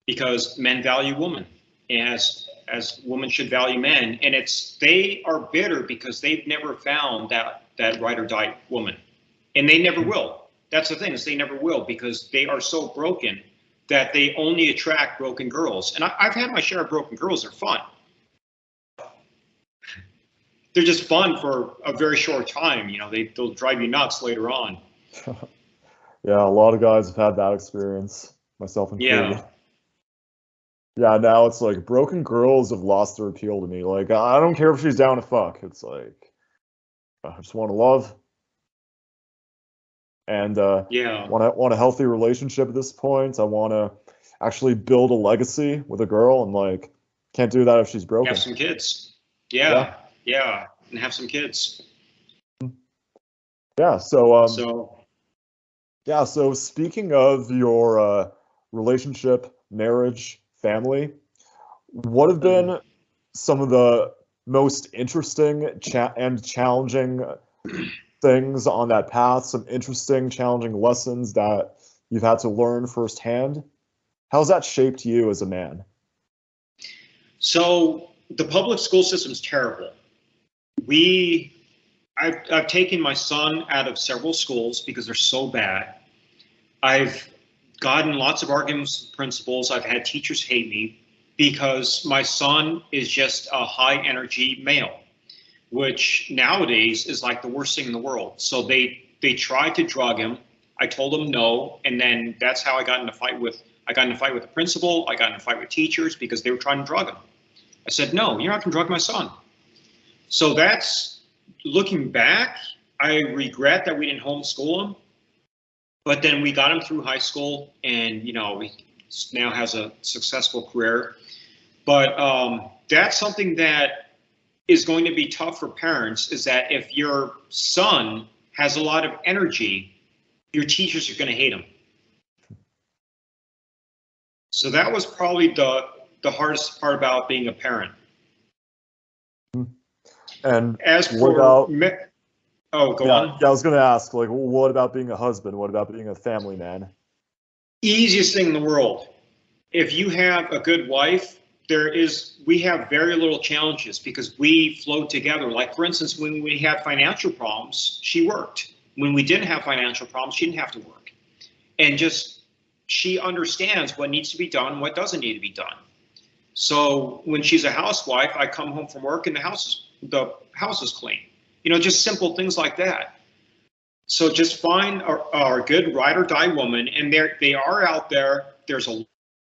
S2: because men value women. As as women should value men. And they are bitter because they've never found that ride or die woman, and they never will. That's the thing, is they never will, because they are so broken that they only attract broken girls. And I've had my share of broken girls. They're fun. They're just fun for a very short time. You know, they'll drive you nuts later on.
S1: Yeah, a lot of guys have had that experience, myself included.
S2: Yeah.
S1: Yeah, now it's like broken girls have lost their appeal to me. Like, I don't care if she's down to fuck. It's like, I just want to love. And
S2: Yeah.
S1: want a healthy relationship at this point. I want to actually build a legacy with a girl, and like, can't do that if she's broken.
S2: Have some kids. Yeah. And have some kids.
S1: Yeah, so speaking of your relationship, marriage, family, what have been some of the most interesting and challenging things on that path, some interesting, challenging lessons that you've had to learn firsthand? How's that shaped you as a man?
S2: So the public school system's terrible. I've taken my son out of several schools because they're so bad. I've gotten lots of arguments with principals. I've had teachers hate me because my son is just a high energy male, which nowadays is like the worst thing in the world. So they tried to drug him. I told them no, and then that's how I got in a fight with the principal. I got in a fight with teachers because they were trying to drug him. I said, no, you're not going to drug my son. So that's, looking back, I regret that we didn't homeschool him. But then we got him through high school, and he now has a successful career. But that's something that is going to be tough for parents, is that if your son has a lot of energy, your teachers are going to hate him. So that was probably the hardest part about being a parent.
S1: And
S2: as
S1: what about?
S2: Go on.
S1: Yeah, I was going to ask, like, what about being a husband? What about being a family man?
S2: Easiest thing in the world. If you have a good wife, we have very little challenges because we flow together. Like, for instance, when we had financial problems, she worked. When we didn't have financial problems, she didn't have to work. And she understands what needs to be done and what doesn't need to be done. So when she's a housewife, I come home from work and the house is clean. Just simple things like that. So just find a good ride or die woman, and they are out there. There's a lot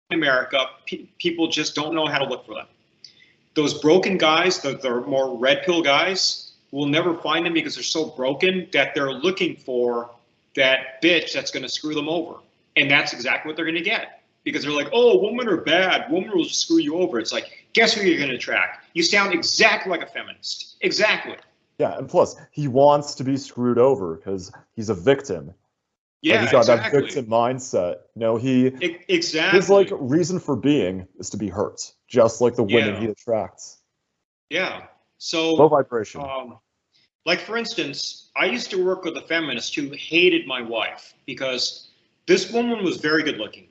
S2: in America. People just don't know how to look for them. Those broken guys, the more red pill guys, will never find them because they're so broken that they're looking for that bitch that's going to screw them over. And that's exactly what they're going to get, because they're like, oh, women are bad. Women will just screw you over. It's like, guess who you're going to attract? You sound exactly like a feminist. Exactly.
S1: Yeah, and plus, he wants to be screwed over because he's a victim.
S2: Yeah,
S1: he's got
S2: exactly.
S1: that victim mindset.
S2: Exactly.
S1: His reason for being is to be hurt, just like the women he attracts.
S2: Yeah. So
S1: low vibration.
S2: Like, for instance, I used to work with a feminist who hated my wife because this woman was very good looking.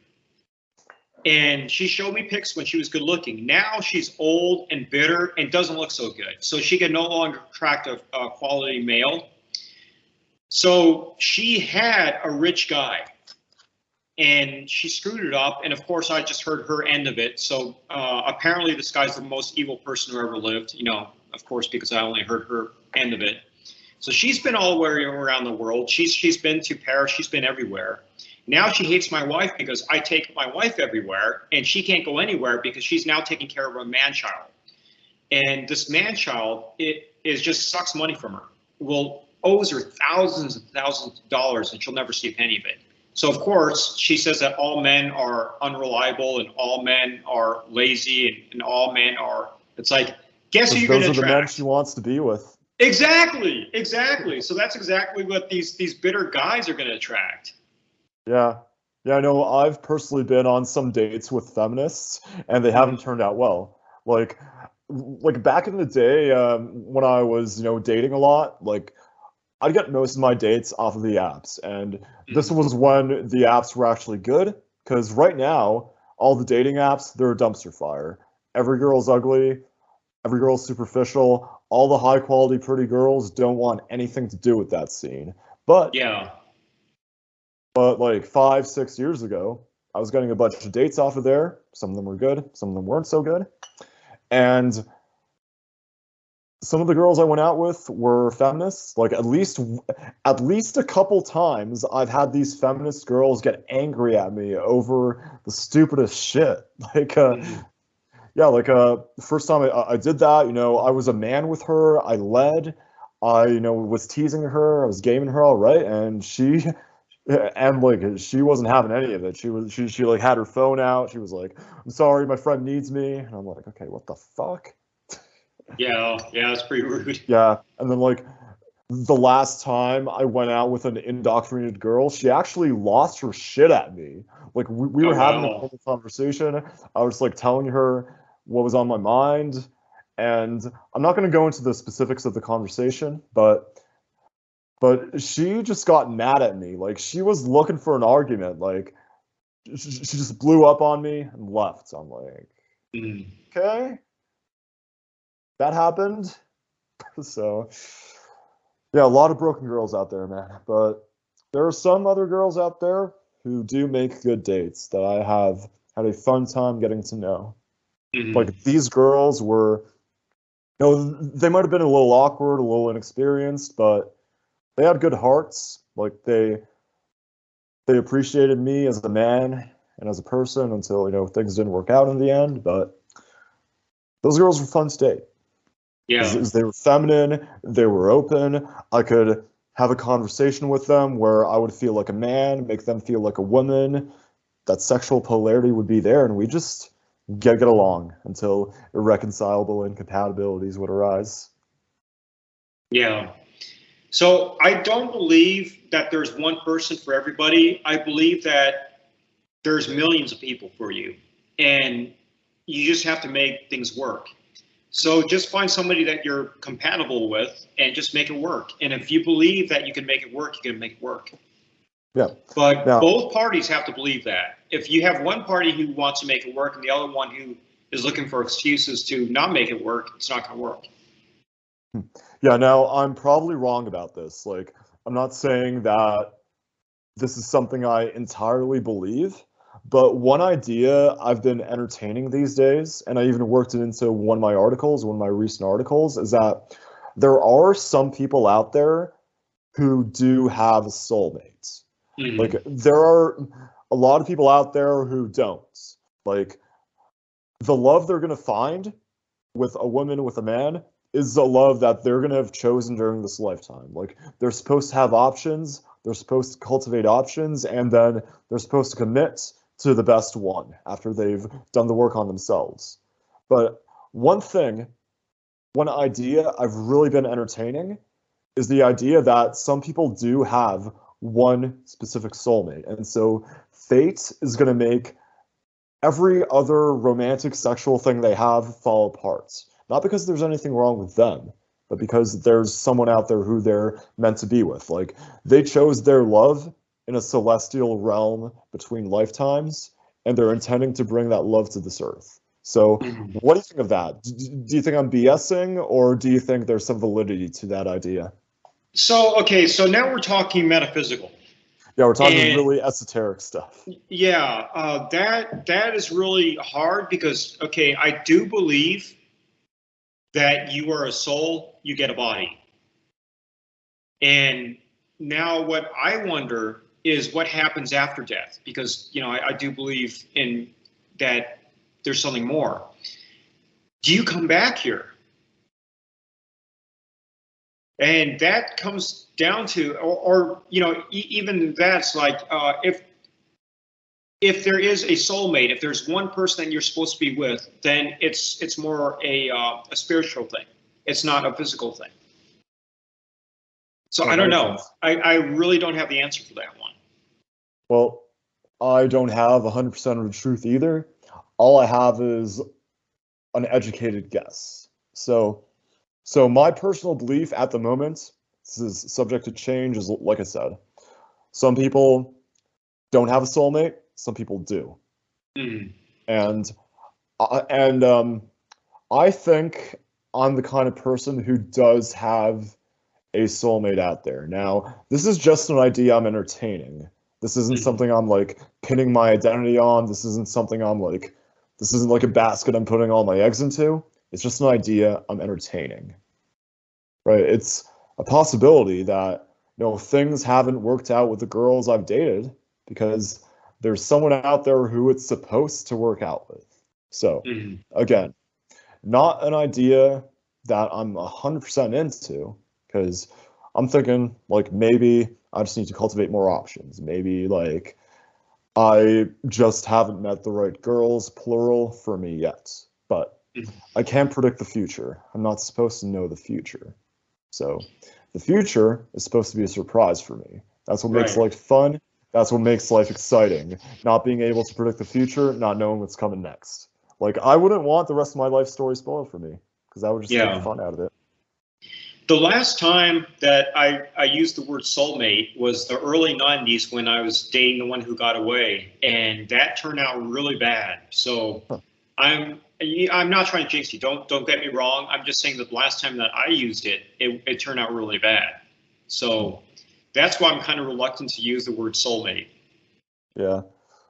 S2: And she showed me pics when she was good looking. Now she's old and bitter and doesn't look so good. So she can no longer attract a quality male. So she had a rich guy and she screwed it up. And of course, I just heard her end of it. So apparently this guy's the most evil person who ever lived, of course, because I only heard her end of it. So she's been all the way around the world. She's been to Paris. She's been everywhere. Now she hates my wife because I take my wife everywhere, and she can't go anywhere because she's now taking care of a man-child. And this man-child, it just sucks money from her. Owes her thousands and thousands of dollars, and she'll never see a penny of it. So, of course, she says that all men are unreliable and all men are lazy and all men are, it's like, guess who you're going to attract?
S1: Those are the men she wants to be with.
S2: Exactly. So that's exactly what these bitter guys are going to attract.
S1: Yeah, I know I've personally been on some dates with feminists, and they haven't turned out well. Like back in the day, when I was, dating a lot, like, I'd get most of my dates off of the apps, and this was when the apps were actually good, because right now, all the dating apps, they're a dumpster fire. every girl's ugly, every girl's superficial, all the high quality pretty girls don't want anything to do with that scene. But
S2: Yeah.
S1: but like 5, 6 years ago, I was getting a bunch of dates off of there. Some of them were good, some of them weren't so good. And some of the girls I went out with were feminists. Like at least a couple times I've had these feminist girls get angry at me over the stupidest shit. Like yeah, like the first time I did that, I was a man with her. I led. I was teasing her. I was gaming her all right, and she wasn't having any of it. She like had her phone out. She was like, "I'm sorry, my friend needs me," and I'm like, "Okay, what the fuck?"
S2: Yeah, that's pretty rude.
S1: Yeah, and then like the last time I went out with an indoctrinated girl, she actually lost her shit at me. Like we
S2: Oh
S1: were having a
S2: wow.
S1: normal conversation. I was like telling her what was on my mind, and I'm not going to go into the specifics of the conversation, but she just got mad at me. Like she was looking for an argument. Like she just blew up on me and left. I'm like, okay, that happened. So yeah, a lot of broken girls out there, man. But there are some other girls out there who do make good dates that I have had a fun time getting to know. Like these girls were, they might have been a little awkward, a little inexperienced, but they had good hearts. Like they appreciated me as a man and as a person until things didn't work out in the end. But those girls were fun to date.
S2: Yeah.
S1: They were feminine, they were open. I could have a conversation with them where I would feel like a man, make them feel like a woman. That sexual polarity would be there, and we just get along until irreconcilable incompatibilities would arise.
S2: Yeah. So I don't believe that there's one person for everybody. I believe that there's millions of people for you, and you just have to make things work. So just find somebody that you're compatible with and just make it work. And if you believe that you can make it work, you can make it work.
S1: Yeah.
S2: But
S1: now,
S2: both parties have to believe that. If you have one party who wants to make it work and the other one who is looking for excuses to not make it work, it's not going to work.
S1: Yeah, now I'm probably wrong about this. Like, I'm not saying that this is something I entirely believe, but one idea I've been entertaining these days, and I even worked it into one of my recent articles, is that there are some people out there who do have soulmates. Like, there are a lot of people out there who don't. Like, the love they're going to find with a woman, with a man, is the love that they're going to have chosen during this lifetime. Like, they're supposed to have options, they're supposed to cultivate options, and then they're supposed to commit to the best one after they've done the work on themselves. But one idea I've really been entertaining is the idea that some people do have one specific soulmate. And so fate is going to make every other romantic sexual thing they have fall apart. Not because there's anything wrong with them, but because there's someone out there who they're meant to be with. Like, they chose their love in a celestial realm between lifetimes, and they're intending to bring that love to this earth. So what do you think of that? Do you think I'm BSing, or do you think there's some validity to that idea?
S2: So, okay, so now we're talking metaphysical.
S1: Yeah, we're talking really esoteric stuff.
S2: Yeah, that is really hard because, okay, I do believe that you are a soul, you get a body. And now what I wonder is what happens after death, because, I do believe in that there's something more. Do you come back here? And that comes down to, or even that's like, if there is a soulmate, if there's one person that you're supposed to be with, then it's more a spiritual thing. It's not a physical thing. So I don't know. I really don't have the answer for that one.
S1: Well, I don't have 100% of the truth either. All I have is an educated guess. So my personal belief at the moment, this is subject to change, is like I said, some people don't have a soulmate, some people do. And And I think I'm the kind of person who does have a soulmate out there. Now, this is just an idea I'm entertaining. This isn't something I'm like pinning my identity on. This isn't something this isn't like a basket I'm putting all my eggs into. It's just an idea I'm entertaining. Right? It's a possibility that, things haven't worked out with the girls I've dated because there's someone out there who it's supposed to work out with. So, again, not an idea that I'm 100% into, because I'm thinking like maybe I just need to cultivate more options. Maybe like I just haven't met the right girls, plural, for me yet. But I can't predict the future. I'm not supposed to know the future. So the future is supposed to be a surprise for me. That's what makes life fun. That's what makes life exciting. Not being able to predict the future, not knowing what's coming next. Like, I wouldn't want the rest of my life story spoiled for me, because that would just take the fun out of it.
S2: The last time that I used the word soulmate was the early 90s when I was dating the one who got away, and that turned out really bad. So I'm not trying to jinx you. Don't get me wrong. I'm just saying that the last time that I used it, it turned out really bad. So that's why I'm kind of reluctant to use the word soulmate.
S1: Yeah.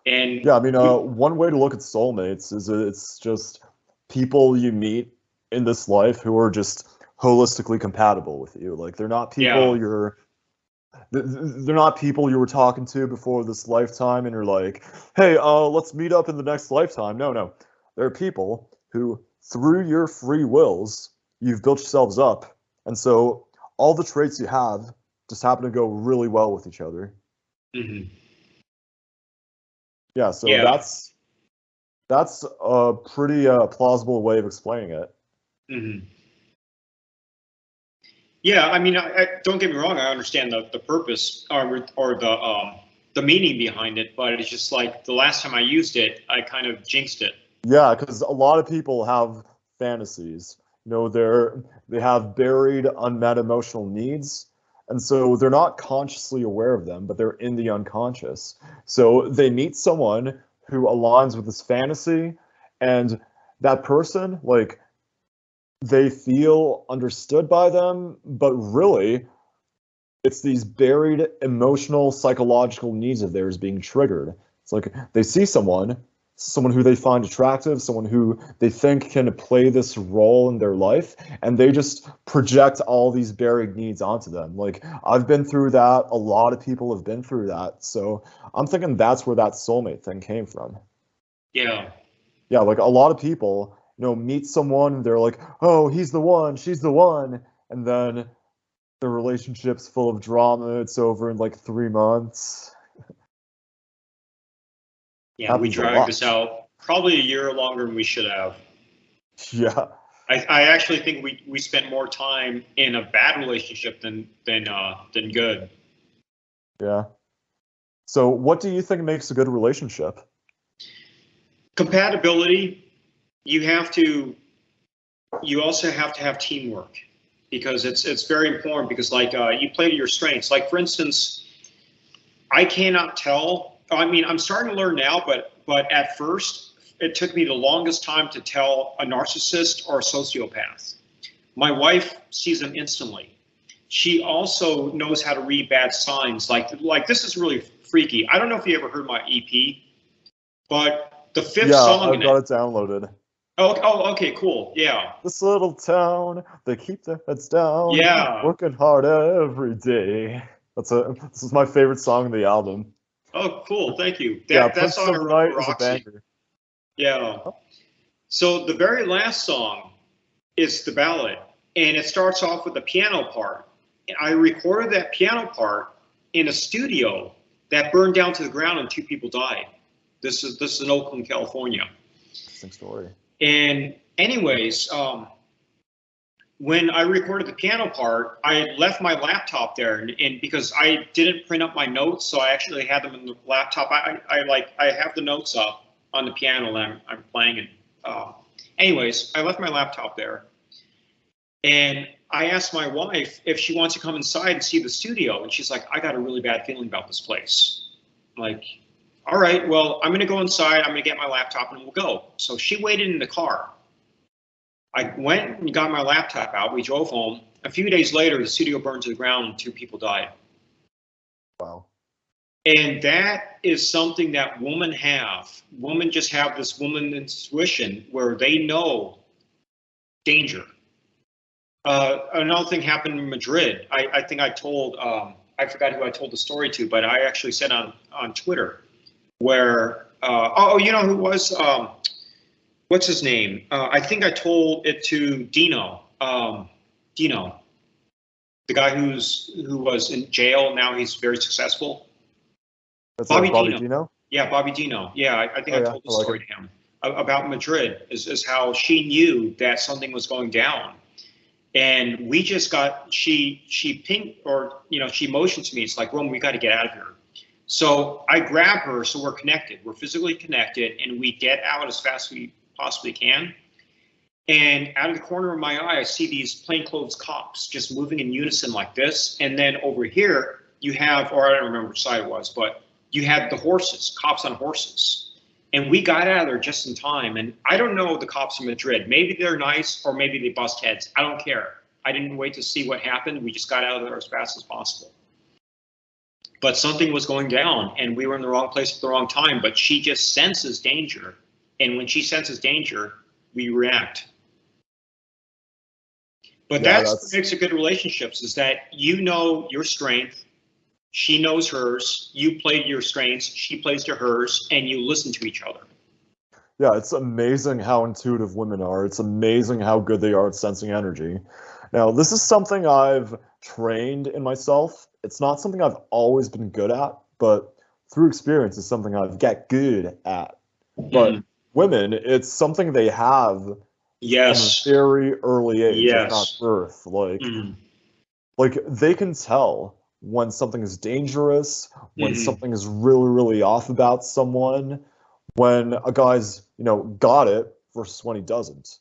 S2: And
S1: yeah, I mean, one way to look at soulmates is it's just people you meet in this life who are just holistically compatible with you. Like, they're not people they're not people you were talking to before this lifetime and you're like, hey, let's meet up in the next lifetime. No. They're people who, through your free wills, you've built yourselves up. And so all the traits you have just happen to go really well with each other. Yeah, so that's a pretty plausible way of explaining it.
S2: Yeah, I mean, I don't get me wrong. I understand the purpose or the meaning behind it, but it's just like the last time I used it, I kind of jinxed it.
S1: Yeah, because a lot of people have fantasies. They have buried, unmet emotional needs, and so they're not consciously aware of them, but they're in the unconscious. So they meet someone who aligns with this fantasy, and that person, like, they feel understood by them, but really, it's these buried emotional, psychological needs of theirs being triggered. It's like they see someone who they find attractive, someone who they think can play this role in their life, and they just project all these buried needs onto them. Like, I've been through that. A lot of people have been through that. So I'm thinking that's where that soulmate thing came from.
S2: Yeah.
S1: Yeah, like a lot of people, meet someone and they're like, oh, he's the one, she's the one. And then the relationship's full of drama. It's over in like 3 months.
S2: Yeah, we dragged this out probably a year longer than we should have.
S1: Yeah.
S2: I actually think we spent more time in a bad relationship than good.
S1: Yeah. So what do you think makes a good relationship?
S2: Compatibility. You also have to have teamwork, because it's very important, because like you play to your strengths. Like, for instance, I cannot tell. I mean, I'm starting to learn now, but at first it took me the longest time to tell a narcissist or a sociopath. My wife sees them instantly. She also knows how to read bad signs. Like this is really freaky. I don't know if you ever heard my EP, but the fifth song
S1: I've got it downloaded.
S2: Oh, okay, cool. Yeah.
S1: This little town, they keep their heads down.
S2: Yeah.
S1: Working hard every day. This is my favorite song on the album.
S2: Oh, cool. Thank you.
S1: Prince of the Night is a banger.
S2: Yeah. So the very last song is the ballad, and it starts off with the piano part. And I recorded that piano part in a studio that burned down to the ground and 2 people died. This is in Oakland, California.
S1: Interesting story.
S2: And anyways, when I recorded the piano part, I left my laptop there, and because I didn't print up my notes, so I actually had them in the laptop. I have the notes up on the piano that I'm playing. And anyways, I left my laptop there, and I asked my wife if she wants to come inside and see the studio, and she's like, I got a really bad feeling about this place. I'm like, all right, well, I'm going to go inside. I'm going to get my laptop and we'll go. So she waited in the car. I went and got my laptop out. We drove home. A few days later, the studio burned to the ground and 2 people died.
S1: Wow.
S2: And that is something that women have. Women just have this woman intuition where they know danger. Another thing happened in Madrid. I think I told, I forgot who I told the story to, but I actually said on Twitter where, you know who was, what's his name? I think I told it to Dino, Dino, the guy who was in jail. Now he's very successful.
S1: That's
S2: Bobby
S1: Bobby
S2: Dino.
S1: Dino?
S2: Yeah, Bobby Dino. Yeah, I think I told the
S1: like
S2: story to him about Madrid, is how she knew that something was going down. And we just got, she pinged, or, you know, she motioned to me. It's like, Roman, we got to get out of here. So I grab her, so we're connected. We're physically connected, and we get out as fast as we possibly can. And out of the corner of my eye, I see these plainclothes cops just moving in unison like this. And then over here, you have, or I don't remember which side it was, but you had the horses, cops on horses. And we got out of there just in time. And I don't know the cops in Madrid. Maybe they're nice or maybe they bust heads. I don't care. I didn't wait to see what happened. We just got out of there as fast as possible. But something was going down and we were in the wrong place at the wrong time. But she just senses danger. And when she senses danger, we react. But that's what makes a good relationships, is that you know your strength. She knows hers, you play to your strengths, she plays to hers, and you listen to each other.
S1: Yeah, it's amazing how intuitive women are. It's amazing how good they are at sensing energy. Now, this is something I've trained in myself. It's not something I've always been good at, but through experience, it's something I've get good at. But women, it's something they have from a very early age, if not birth. Like they can tell when something is dangerous, when something is really, really off about someone, when a guy's, you know, got it versus when he doesn't.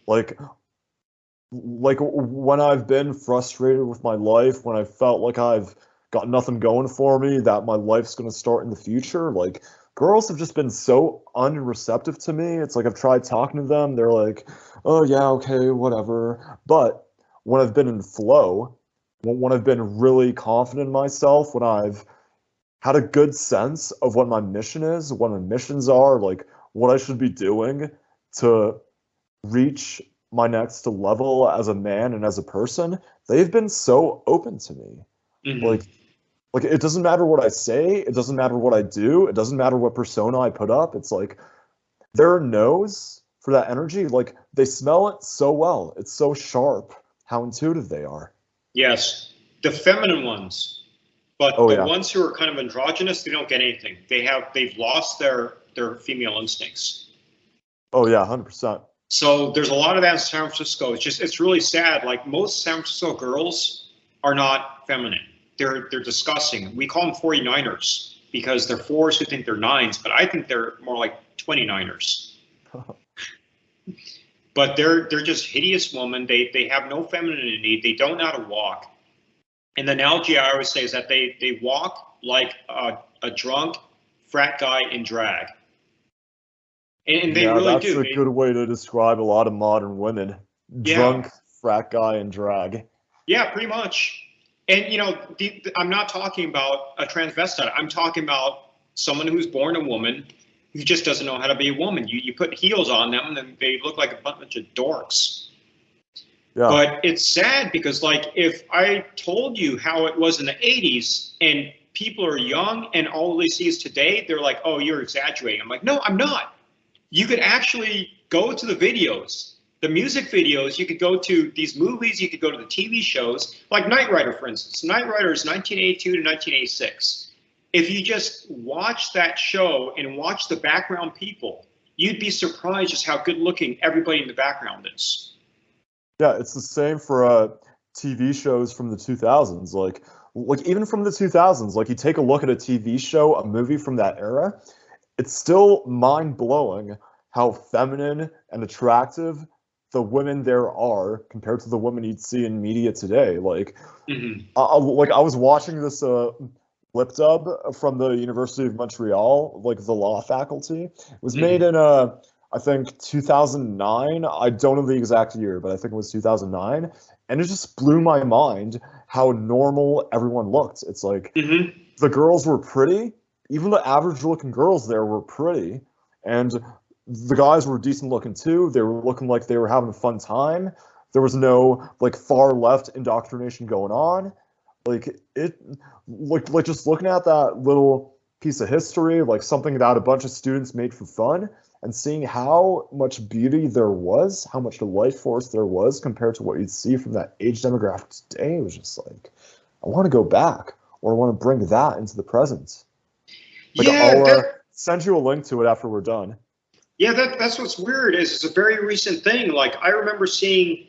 S1: Like when I've been frustrated with my life, when I felt like I've got nothing going for me, that my life's going to start in the future, like girls have just been so unreceptive to me. It's like I've tried talking to them. They're like, oh yeah, okay, whatever. But when I've been in flow, when I've been really confident in myself, when I've had a good sense of what my mission is, what my missions are, like what I should be doing to reach my next level as a man and as a person, they've been so open to me. Like it doesn't matter what I say, it doesn't matter what I do, it doesn't matter what persona I put up. It's like their nose for that energy, like they smell it so well. It's so sharp how intuitive they are.
S2: Yes, the feminine ones, but the ones who are kind of androgynous, they don't get anything. They've lost their female instincts.
S1: Oh yeah, 100%.
S2: So there's a lot of that in San Francisco. It's really sad. Like most San Francisco girls are not feminine. They're disgusting. We call them 49ers because they're 4s who think they're 9s, but I think they're more like 29ers. But they're just hideous women. They have no femininity. They don't know how to walk. And the analogy I always say is that they walk like a drunk frat guy in drag. And they really do.
S1: That's a good way to describe a lot of modern women. Drunk frat guy in drag.
S2: Yeah, pretty much. And, you know, I'm not talking about a transvestite. I'm talking about someone who's born a woman who just doesn't know how to be a woman. You put heels on them and they look like a bunch of dorks. Yeah. But it's sad because, like, if I told you how it was in the 80s and people are young and all they see is today, they're like, oh, you're exaggerating. I'm like, no, I'm not. You could actually go to the videos, the music videos. You could go to these movies. You could go to the TV shows, like Knight Rider, for instance. Knight Rider is 1982 to 1986. If you just watch that show and watch the background people, you'd be surprised just how good looking everybody in the background is.
S1: Yeah, it's the same for TV shows from the 2000s. Like even from the 2000s, like you take a look at a TV show, a movie from that era, it's still mind-blowing how feminine and attractive the women there are compared to the women you'd see in media today. Like, I was watching this lip dub from the University of Montreal, like the law faculty. It was made
S2: Mhm.
S1: in I think 2009. I don't know the exact year, but I think it was 2009, and it just blew my mind how normal everyone looked. It's like
S2: Mhm.
S1: the girls were pretty, even the average looking girls there were pretty, and the guys were decent looking too. They were looking like they were having a fun time. There was no like far left indoctrination going on. Like it, like just looking at that little piece of history, like something that a bunch of students made for fun, and seeing how much beauty there was, how much life force there was compared to what you'd see from that age demographic today, it was just like, I want to go back, or I want to bring that into the present. Like
S2: Yeah,
S1: I'll
S2: that
S1: send you a link to it after we're done.
S2: yeah, that's what's weird is it's a very recent thing. Like I remember seeing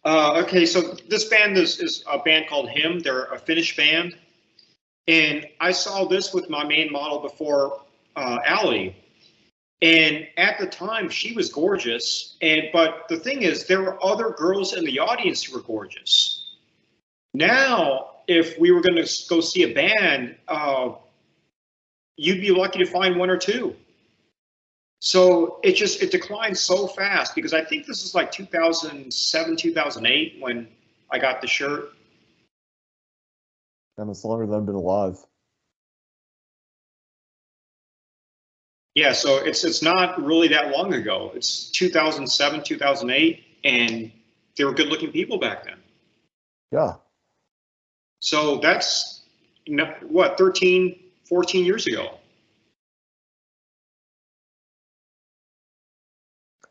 S2: okay, so this band is a band called Him. They're a Finnish band. And I saw this with my main model before, Allie. And at the time, she was gorgeous. And but the thing is, there were other girls in the audience who were gorgeous. Now, if we were going to go see a band, you'd be lucky to find one or two. So it declined so fast because I think this is like 2007, 2008 when I got the shirt.
S1: And it's longer than I've been alive.
S2: Yeah, so it's not really that long ago. It's 2007, 2008, and they were good-looking people back then.
S1: Yeah.
S2: So that's what 13, 14 years ago.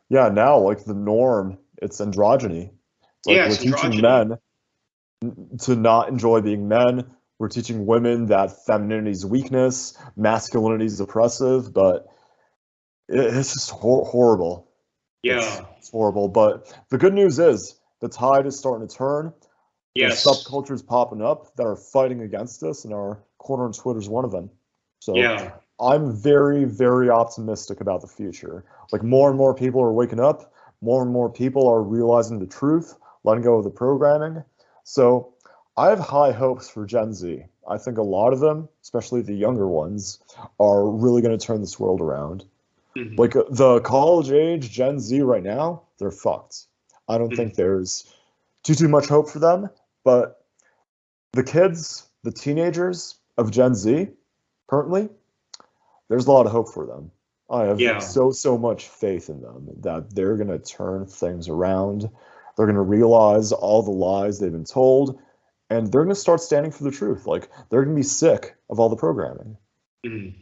S1: Yeah, now like the norm, it's androgyny. It's like
S2: Yeah,
S1: we're
S2: it's
S1: teaching
S2: androgyny.
S1: men to not enjoy being men. We're teaching women that femininity is weakness, masculinity is oppressive, but it's just horrible.
S2: Yeah.
S1: It's horrible. But the good news is the tide is starting to turn. There's
S2: Yes.
S1: subcultures popping up that are fighting against us, and our corner on Twitter is one of them. So
S2: Yeah.
S1: I'm very, very optimistic about the future. Like more and more people are waking up, more and more people are realizing the truth, letting go of the programming. So I have high hopes for Gen Z. I think a lot of them, especially the younger ones, are really going to turn this world around.
S2: Mhm.
S1: Like the college age Gen Z right now, they're fucked. I don't think
S2: Mhm.
S1: there's too much hope for them, but the kids, the teenagers of Gen Z currently, there's a lot of hope for them. I have
S2: Yeah.
S1: so much faith in them that they're going to turn things around. They're going to realize all the lies they've been told, and they're going to start standing for the truth. Like they're going to be sick of all the programming.
S2: Mhm.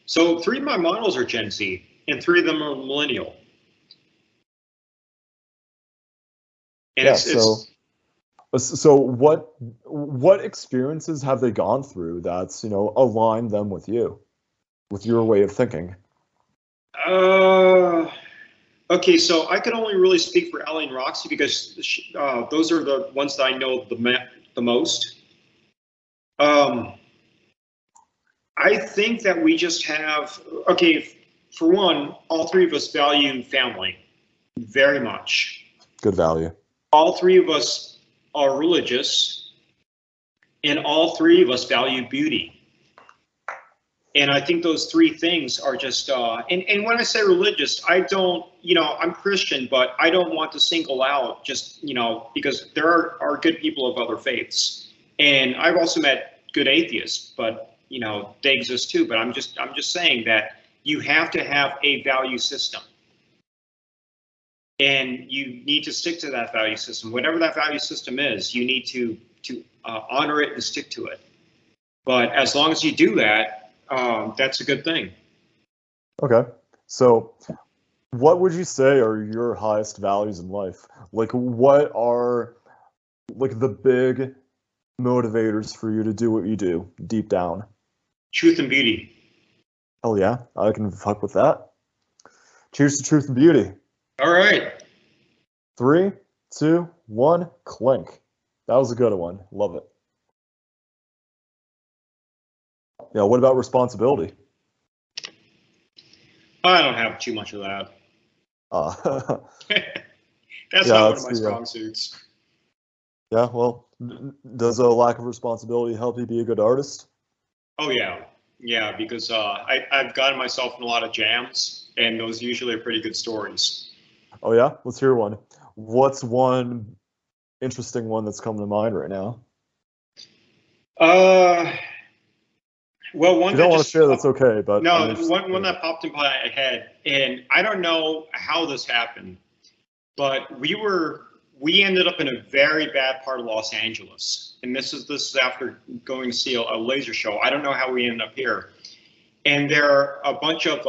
S2: So three of my models are Gen Z, and three of them are millennial. And
S1: Yeah,
S2: it's
S1: so what experiences have they gone through that's, aligned them with your way of thinking?
S2: uh okay. So I can only really speak for Ellie and Roxy because those are the ones that I know the most. Um, I think that we just have, okay, for one, all three of us value family very much.
S1: Good value.
S2: All three of us are religious, and all three of us value beauty. And I think those three things are just, and when I say religious, I don't, I'm Christian, but I don't want to single out just, because there are good people of other faiths. And I've also met good atheists, but, they exist too. But I'm just saying that you have to have a value system. And you need to stick to that value system. Whatever that value system is, you need to honor it and stick to it. But as long as you do that, that's a good thing.
S1: Okay. So what would you say are your highest values in life? Like what are like the big motivators for you to do what you do deep down?
S2: Truth and beauty.
S1: Oh yeah, I can fuck with that. Cheers to truth and beauty.
S2: All right.
S1: 3, 2, 1, clink. That was a good one. Love it. Yeah, what about responsibility?
S2: I don't have too much of that.
S1: Uh,
S2: That's
S1: yeah,
S2: not one of
S1: that's
S2: my
S1: the
S2: strong suits.
S1: yeah. Well, does a lack of responsibility help you be a good artist?
S2: Oh yeah, yeah. Because I've gotten myself in a lot of jams, and those usually are pretty good stories.
S1: Oh yeah, let's hear one. What's one interesting one that's coming to mind right now?
S2: Uh, well,
S1: If
S2: one
S1: you
S2: that
S1: don't want to
S2: just
S1: share, that's okay, but I'm
S2: no,
S1: interested
S2: one
S1: in it.
S2: that popped in my head, and I don't know how this happened, but we ended up in a very bad part of Los Angeles, and this is after going to see a laser show. I don't know how we ended up here, and there are a bunch of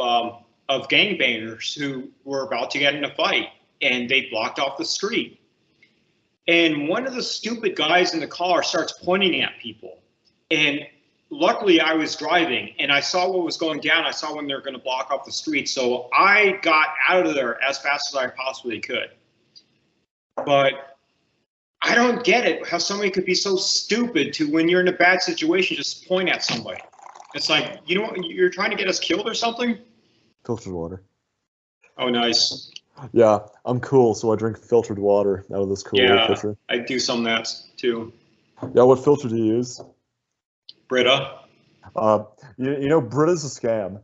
S2: gangbangers who were about to get in a fight, and they blocked off the street. And one of the stupid guys in the car starts pointing at people. And luckily, I was driving and I saw what was going down. I saw when they were going to block off the street. So I got out of there as fast as I possibly could. But I don't get it how somebody could be so stupid to, when you're in a bad situation, just point at somebody. It's like, you know, you're trying to get us killed or something?
S1: Filtered water.
S2: Oh, nice.
S1: Yeah, I'm cool, so I drink filtered water out of this cool little
S2: Yeah,
S1: pitcher.
S2: I do some of that too.
S1: Yeah, what filter do you use?
S2: Brita,
S1: Uh, you know, Brita's a scam.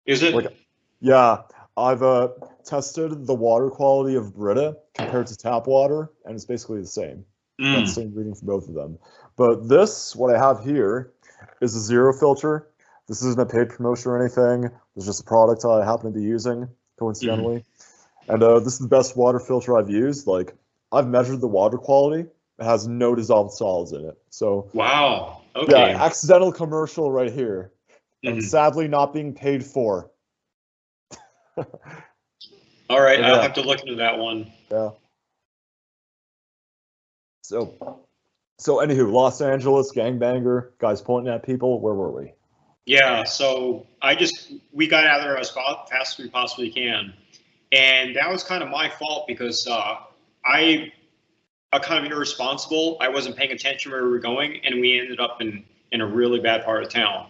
S2: is
S1: Like,
S2: it?
S1: yeah, I've tested the water quality of Brita compared to tap water, and it's basically the same. Got the
S2: Mm.
S1: same reading for both of them. But this, what I have here, is a zero filter. This isn't a paid promotion or anything. It's just a product I happen to be using,
S2: Mm.
S1: coincidentally. And this is the best water filter I've used. Like, I've measured the water quality. It has no dissolved solids in it. So,
S2: Wow.
S1: yeah,
S2: Okay.
S1: accidental commercial right here. And
S2: Mhm.
S1: sadly not being paid for.
S2: All right.
S1: But
S2: I'll
S1: yeah,
S2: have to look into that one.
S1: yeah. So, so anywho, Los Angeles, gangbanger, guys pointing at people. Where were we?
S2: Yeah. So we got out of there as fast as we possibly can. And that was kind of my fault because I, kind of irresponsible. I wasn't paying attention where we were going, and we ended up in a really bad part of town.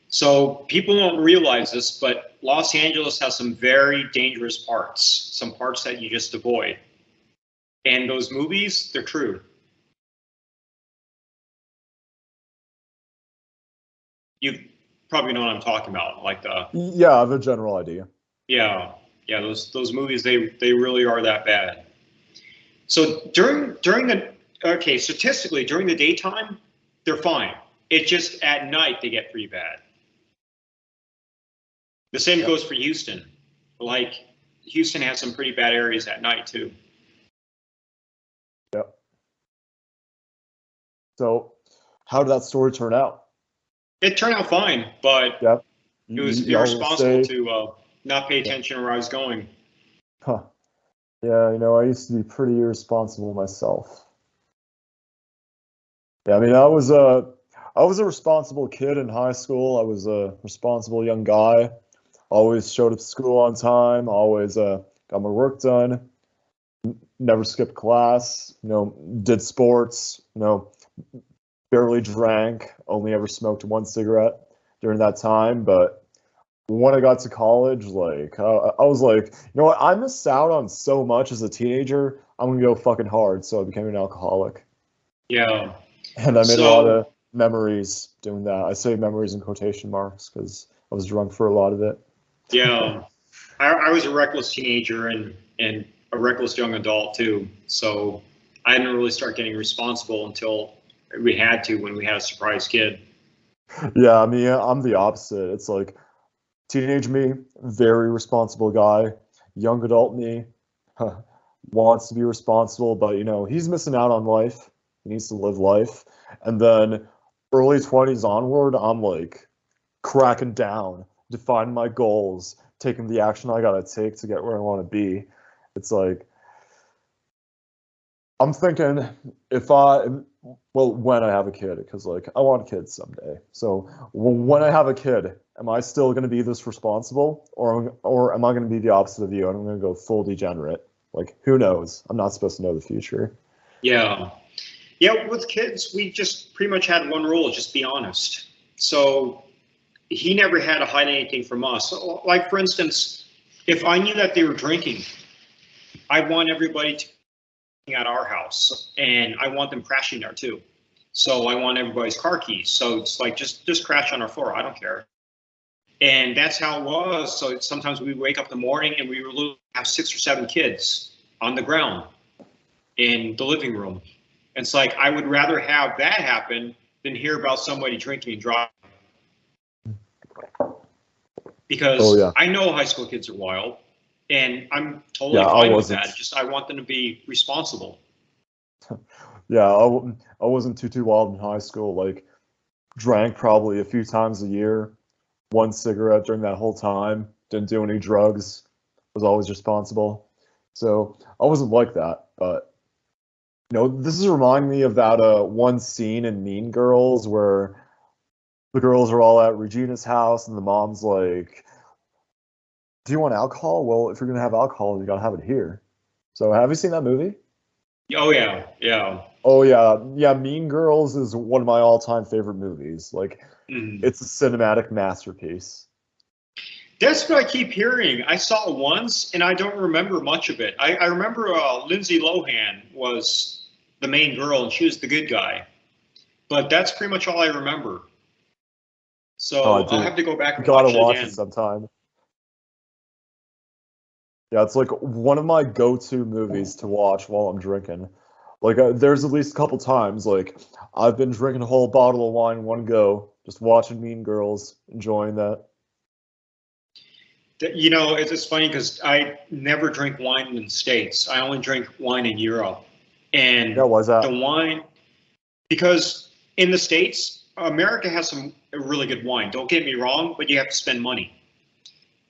S2: So people don't realize this, but Los Angeles has some very dangerous parts, some parts that you just avoid. And those movies, they're true. You probably know what I'm talking about, like the
S1: Yeah, I have a general idea.
S2: yeah, yeah, those movies they really are that bad. So during the okay, statistically during the daytime, they're fine. It just at night they get pretty bad. The same
S1: Yep.
S2: goes for Houston. Like Houston has some pretty bad areas at night too.
S1: Yep. So, how did that story turn out?
S2: It turned out fine, but
S1: Yep.
S2: it was
S1: Y'all will
S2: irresponsible
S1: say,
S2: to not pay
S1: yeah.
S2: attention where I was going.
S1: Huh. Yeah, you know, I used to be pretty irresponsible myself. Yeah, I mean, I was a responsible kid in high school. I was a responsible young guy. Always showed up to school on time. Always got my work done. Never skipped class. You know, did sports. You know, barely drank. Only ever smoked one cigarette during that time. But when I got to college, like I was like, you know what? I missed out on so much as a teenager. I'm gonna go fucking hard. So I became an alcoholic.
S2: Yeah.
S1: And I made a lot
S2: So
S1: of memories doing that. I say memories in quotation marks because I was drunk for a lot of it.
S2: yeah, I was a reckless teenager and a reckless young adult too. So I didn't really start getting responsible until we had to when we had a surprise kid.
S1: Yeah, I mean, I'm the opposite. It's like teenage me, very responsible guy. Young adult me, wants to be responsible, but you know, he's missing out on life. He needs to live life. And then early 20s onward, I'm like cracking down, defining my goals, taking the action I gotta take to get where I want to be. It's like I'm thinking if I, well, when I have a kid, because like I want kids someday. So when I have a kid, am I still going to be this responsible, or am I going to be the opposite of you and I'm going to go full degenerate? Like who knows? I'm not supposed to know the future.
S2: Yeah. Yeah, with kids, we just pretty much had one rule, just be honest. So he never had to hide anything from us. So, like, for instance, if I knew that they were drinking, I want everybody to at our house, and I want them crashing there too. So I want everybody's car keys. So it's like, just crash on our floor. I don't care. And that's how it was. So sometimes we wake up in the morning and we would have 6 or 7 kids on the ground in the living room. And it's like, I would rather have that happen than hear about somebody drinking and driving. Because I know high school kids are wild, and I'm totally fine with that. Just I want them to be responsible.
S1: Yeah, I wasn't too wild in high school. Like, drank probably a few times a year, 1 cigarette during that whole time, didn't do any drugs, was always responsible. So I wasn't like that. But, you know, this is reminding me of that one scene in Mean Girls where the girls are all at Regina's house and the mom's like, do you want alcohol? Well, if you're going to have alcohol, you got to have it here. So have you seen that movie?
S2: Oh, yeah. Yeah.
S1: Oh, yeah. Yeah, Mean Girls is one of my all-time favorite movies. Like, it's a cinematic masterpiece.
S2: That's what I keep hearing. I saw it once, and I don't remember much of it. I remember Lindsay Lohan was the main girl, and she was the good guy. But that's pretty much all I remember. So I'll have to go back and watch it
S1: sometime. Yeah, it's like one of my go-to movies to watch while I'm drinking. Like, there's at least a couple times, like, I've been drinking a whole bottle of wine in one go, just watching Mean Girls, enjoying that.
S2: You know, it's funny because I never drink wine in the States. I only drink wine in Europe. And
S1: why is that?
S2: The wine, because in the States, America has some really good wine. Don't get me wrong, but you have to spend money.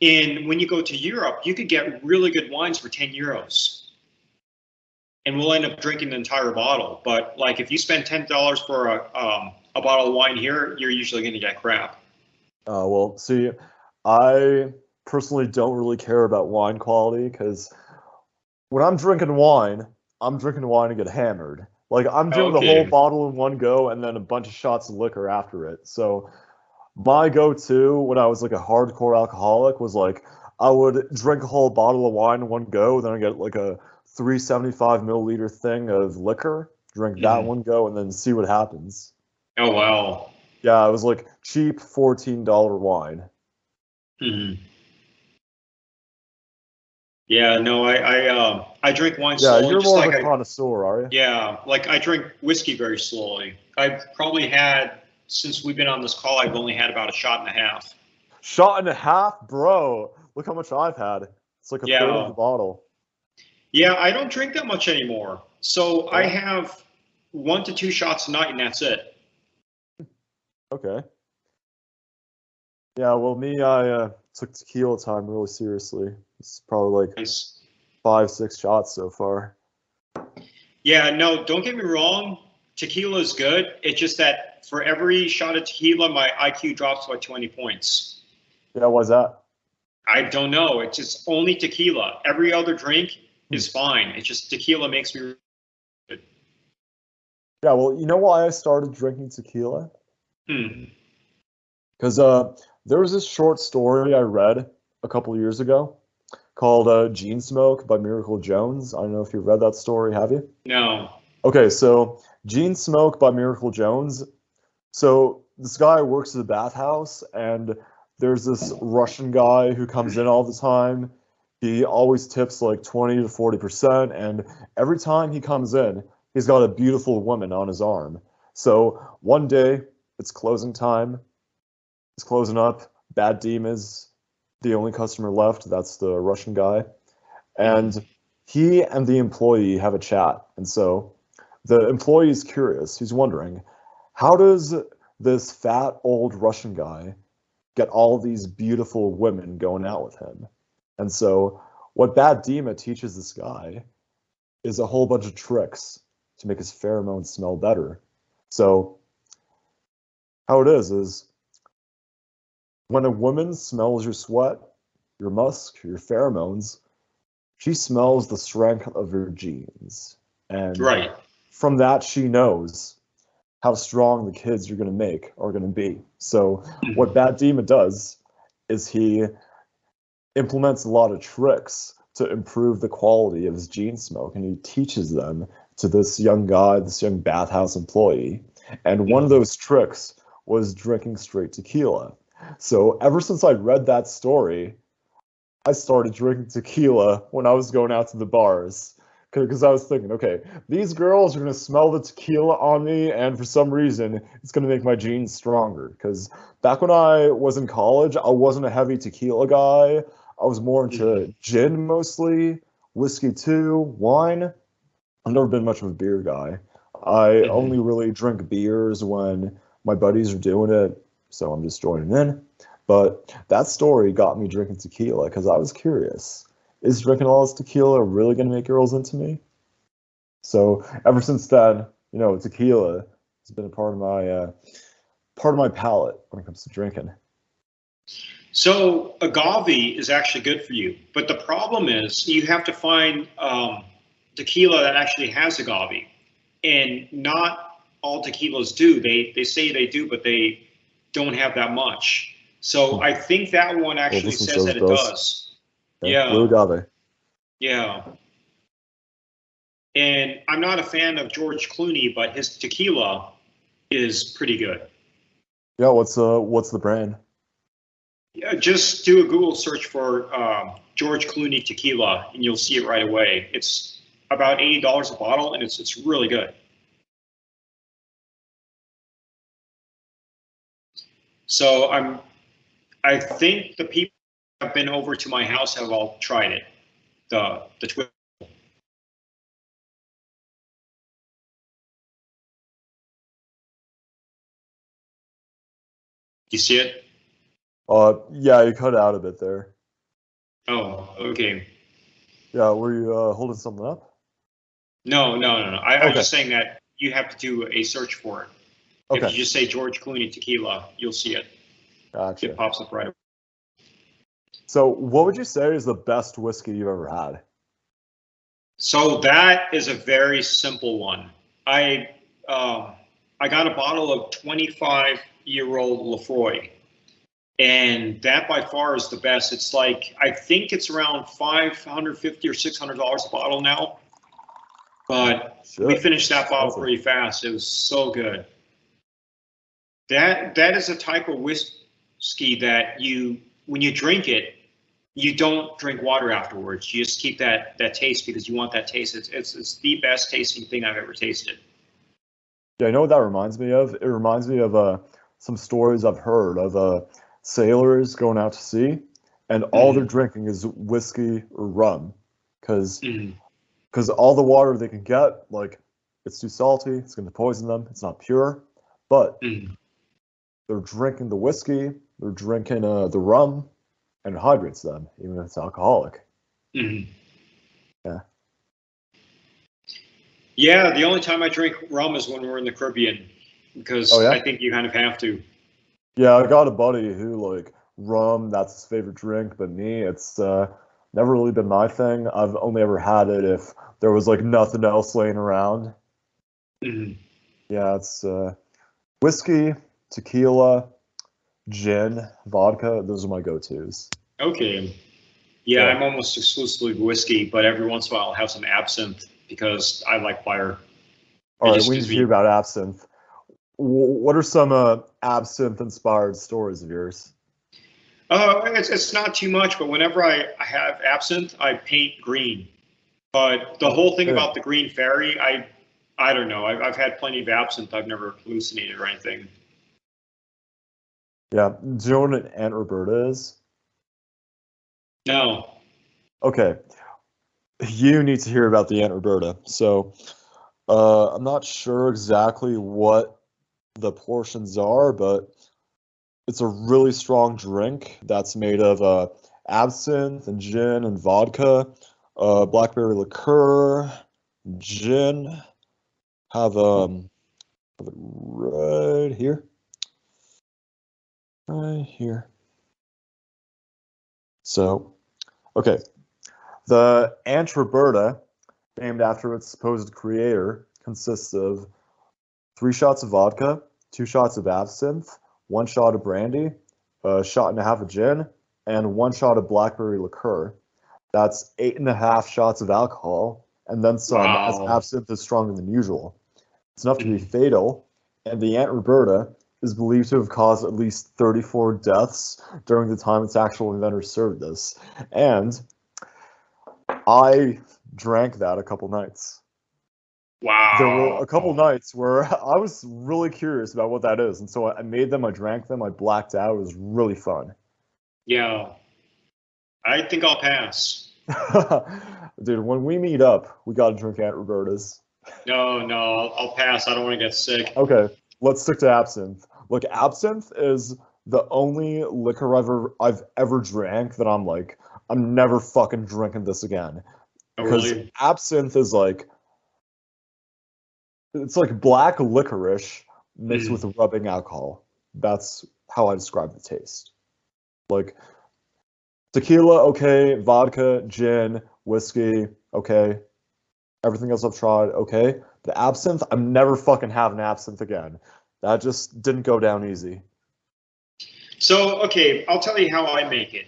S2: And when you go to Europe, you could get really good wines for 10 euros. And we'll end up drinking the entire bottle. But like if you spend $10 for a bottle of wine here, you're usually going to get crap.
S1: Well, see, I personally don't really care about wine quality because when I'm drinking wine to get hammered. Like, I'm doing the whole bottle in one go and then a bunch of shots of liquor after it. So my go-to when I was like a hardcore alcoholic was like I would drink a whole bottle of wine in one go, then I get like a 375 milliliter thing of liquor, drink that one go, and then see what happens.
S2: Oh, wow.
S1: Yeah, it was like cheap $14 wine.
S2: Yeah, no, I drink wine
S1: slowly.
S2: Yeah,
S1: you're more like of a connoisseur, are you?
S2: Yeah, like I drink whiskey very slowly. I've probably had, since we've been on this call, I've only had about a shot and a half.
S1: Shot and a half? Bro, look how much I've had. It's like a third of the bottle.
S2: Yeah, I don't drink that much anymore. So I have 1 to 2 shots a night and that's it.
S1: Okay. Yeah, well, me, I took tequila time really seriously. It's probably like 5-6 shots so far.
S2: Yeah, no, don't get me wrong. Tequila is good. It's just that for every shot of tequila, my IQ drops by 20 points.
S1: Yeah, why's that?
S2: I don't know. It's just only tequila. Every other drink is fine. It's just tequila makes me good.
S1: Yeah, well, you know why I started drinking tequila? Because there was this short story I read a couple of years ago called Gene Smoke by Miracle Jones. I don't know if you've read that story, have you?
S2: No.
S1: Okay, so Gene Smoke by Miracle Jones. So this guy works at a bathhouse, and there's this Russian guy who comes in all the time. He always tips like 20 to 40%, and every time he comes in, he's got a beautiful woman on his arm. So one day, it's closing time. It's closing up. Bad Deem is the only customer left. That's the Russian guy. And he and the employee have a chat. And so the employee is curious. He's wondering, how does this fat old Russian guy get all these beautiful women going out with him? And so what Bad Dima teaches this guy is a whole bunch of tricks to make his pheromones smell better. So how it is when a woman smells your sweat, your musk, your pheromones, she smells the strength of your genes. And from that, she knows how strong the kids you're going to make are going to be. So what Bad Dima does is he implements a lot of tricks to improve the quality of his gene smoke, and he teaches them to this young guy, this young bathhouse employee. And one of those tricks was drinking straight tequila. So ever since I read that story, I started drinking tequila when I was going out to the bars. Because I was thinking, okay, these girls are going to smell the tequila on me, and for some reason, it's going to make my genes stronger. Because back when I was in college, I wasn't a heavy tequila guy. I was more into gin mostly, whiskey too, wine. I've never been much of a beer guy. I only really drink beers when my buddies are doing it, so I'm just joining in. But that story got me drinking tequila because I was curious. Is drinking all this tequila really going to make girls into me? So ever since then, tequila has been a part of my palate when it comes to drinking.
S2: So agave is actually good for you, but the problem is you have to find tequila that actually has agave, and not all tequilas do. They say they do, but they don't have that much. So I think that one actually says that it does. Yeah.
S1: Blue agave.
S2: Yeah. And I'm not a fan of George Clooney, but his tequila is pretty good.
S1: Yeah, what's the brand?
S2: Yeah, just do a Google search for George Clooney tequila, and you'll see it right away. It's about $80 a bottle, and it's really good. So I think the people who have been over to my house have all tried it. The Twitter. You see it?
S1: Yeah, you cut out a bit there.
S2: Oh, okay.
S1: Yeah, were you holding something up?
S2: No. I was just saying that you have to do a search for it. Okay. If you just say George Clooney tequila, you'll see it.
S1: Gotcha.
S2: It pops up right away.
S1: So what would you say is the best whiskey you've ever had?
S2: So that is a very simple one. I got a bottle of 25-year-old Lefroy, and that by far is the best. It's like, I think it's around $550 or $600 a bottle now, but we finished that bottle pretty fast. It was so good. That is a type of whiskey that when you drink it, you don't drink water afterwards. You just keep that taste because you want that taste. It's the best tasting thing I've ever tasted.
S1: Yeah, I know what that reminds me of. It reminds me of some stories I've heard of sailors going out to sea, and all they're drinking is whiskey or rum, because all the water they can get, like, it's too salty, it's going to poison them, it's not pure, but they're drinking the whiskey, they're drinking the rum, and it hydrates them, even if it's alcoholic. Yeah.
S2: Yeah, the only time I drink rum is when we're in the Caribbean, because I think you kind of have to.
S1: Yeah, I got a buddy who, like, rum, that's his favorite drink, but me, it's never really been my thing. I've only ever had it if there was, like, nothing else laying around. Yeah, it's whiskey, tequila, gin, vodka, those are my go-tos.
S2: Okay. Yeah, I'm almost exclusively whiskey, but every once in a while I'll have some absinthe because I like fire.
S1: All right, we need to hear about absinthe. What are some absinthe-inspired stories of yours?
S2: It's not too much, but whenever I have absinthe, I paint green. But the whole thing about the Green Fairy, I don't know. I've had plenty of absinthe. I've never hallucinated or anything.
S1: Yeah. Do you know what an Aunt Roberta is?
S2: No.
S1: Okay. You need to hear about the Aunt Roberta. So, I'm not sure exactly what the portions are, but it's a really strong drink that's made of absinthe and gin and vodka, blackberry liqueur, gin. Have it right here. Right here. So, okay. The Aunt Roberta, named after its supposed creator, consists of 3 shots of vodka, 2 shots of absinthe, 1 shot of brandy, a shot and a half of gin, and 1 shot of blackberry liqueur. That's 8.5 shots of alcohol, and then some, as absinthe is stronger than usual. It's enough to be fatal and the Aunt Roberta is believed to have caused at least 34 deaths during the time its actual inventor served this. And I drank that a couple nights. There were
S2: Wow.
S1: a couple nights where I was really curious about what that is, and so I made them, I drank them, I blacked out. It was really fun.
S2: Yeah. I think I'll pass.
S1: Dude, when we meet up, we gotta drink Aunt Roberta's.
S2: No, I'll pass. I don't want to get sick.
S1: Okay, let's stick to absinthe. Look, absinthe is the only liquor I've ever drank that I'm like, I'm never fucking drinking this again.
S2: Oh,
S1: Because
S2: really?
S1: absinthe is like, it's like black licorice mixed with rubbing alcohol. That's how I describe the taste. Like tequila, okay, vodka, gin, whiskey, okay. Everything else I've tried, okay. The absinthe, I'm never fucking having absinthe again. That just didn't go down easy.
S2: So, okay, I'll tell you how I make it.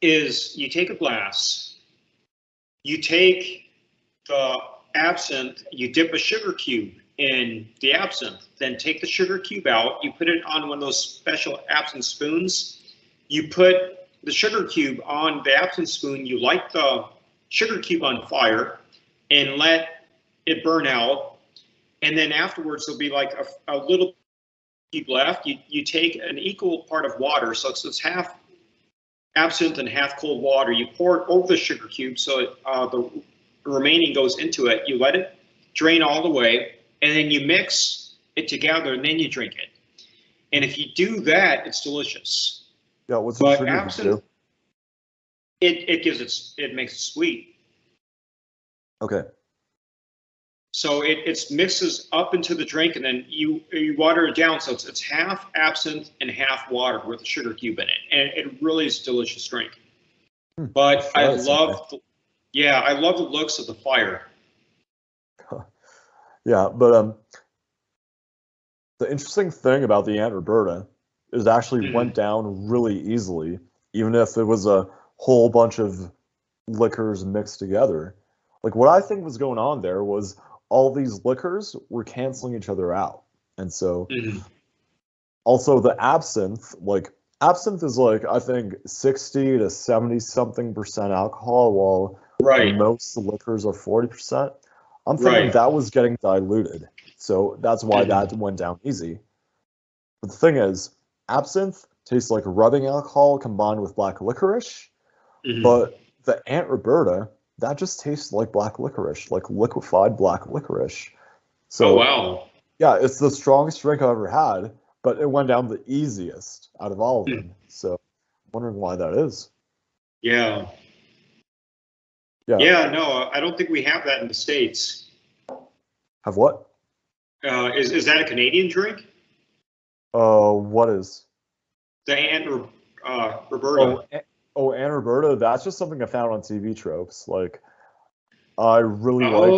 S2: Is you take a glass, you take the absinthe, you dip a sugar cube in the absinthe, then take the sugar cube out, you put it on one of those special absinthe spoons, you put the sugar cube on the absinthe spoon, you light the sugar cube on fire and let it burn out, and then afterwards there'll be like a little cube left. You take an equal part of water, so it's half absinthe and half cold water. You pour it over the sugar cube so the remaining goes into it. You let it drain all the way, and then you mix it together, and then you drink it. And if you do that, it's delicious.
S1: Yeah, what's the
S2: But
S1: sugar
S2: absinthe,
S1: do?
S2: it makes it sweet.
S1: Okay.
S2: So it mixes up into the drink, and then you water it down. So it's half absinthe and half water with a sugar cube in it, and it really is a delicious drink. But I love, I love the looks of the fire.
S1: Yeah, but the interesting thing about the Aunt Roberta is it actually went down really easily, even if it was a whole bunch of liquors mixed together. Like what I think was going on there was all these liquors were canceling each other out. And so also the absinthe, like absinthe is like I think 60 to 70 something percent alcohol, while most liquors are 40%. I'm thinking that was getting diluted. So that's why that went down easy. But the thing is, absinthe tastes like rubbing alcohol combined with black licorice, but the Aunt Roberta, that just tastes like black licorice, like liquefied black licorice. So,
S2: oh, wow.
S1: Yeah, it's the strongest drink I've ever had, but it went down the easiest out of all of them. So, I'm wondering why that is.
S2: Yeah. Yeah, no, I don't think we have that in the States.
S1: Have what?
S2: Is that a Canadian drink?
S1: What is?
S2: The Aunt Roberta.
S1: Aunt Roberta, that's just something I found on TV tropes. Like, I really like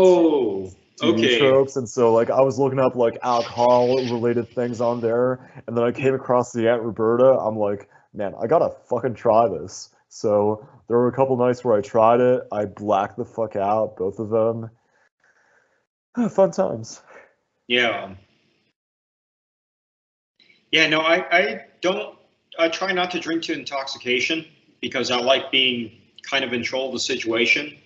S1: TV tropes, and so like I was looking up like alcohol-related things on there, and then I came across the Aunt Roberta. I'm like, man, I gotta fucking try this. So there were a couple nights where I tried it. I blacked the fuck out, both of them. Fun times.
S2: Yeah. Yeah, no, I try not to drink to intoxication because I like being kind of in control of the situation.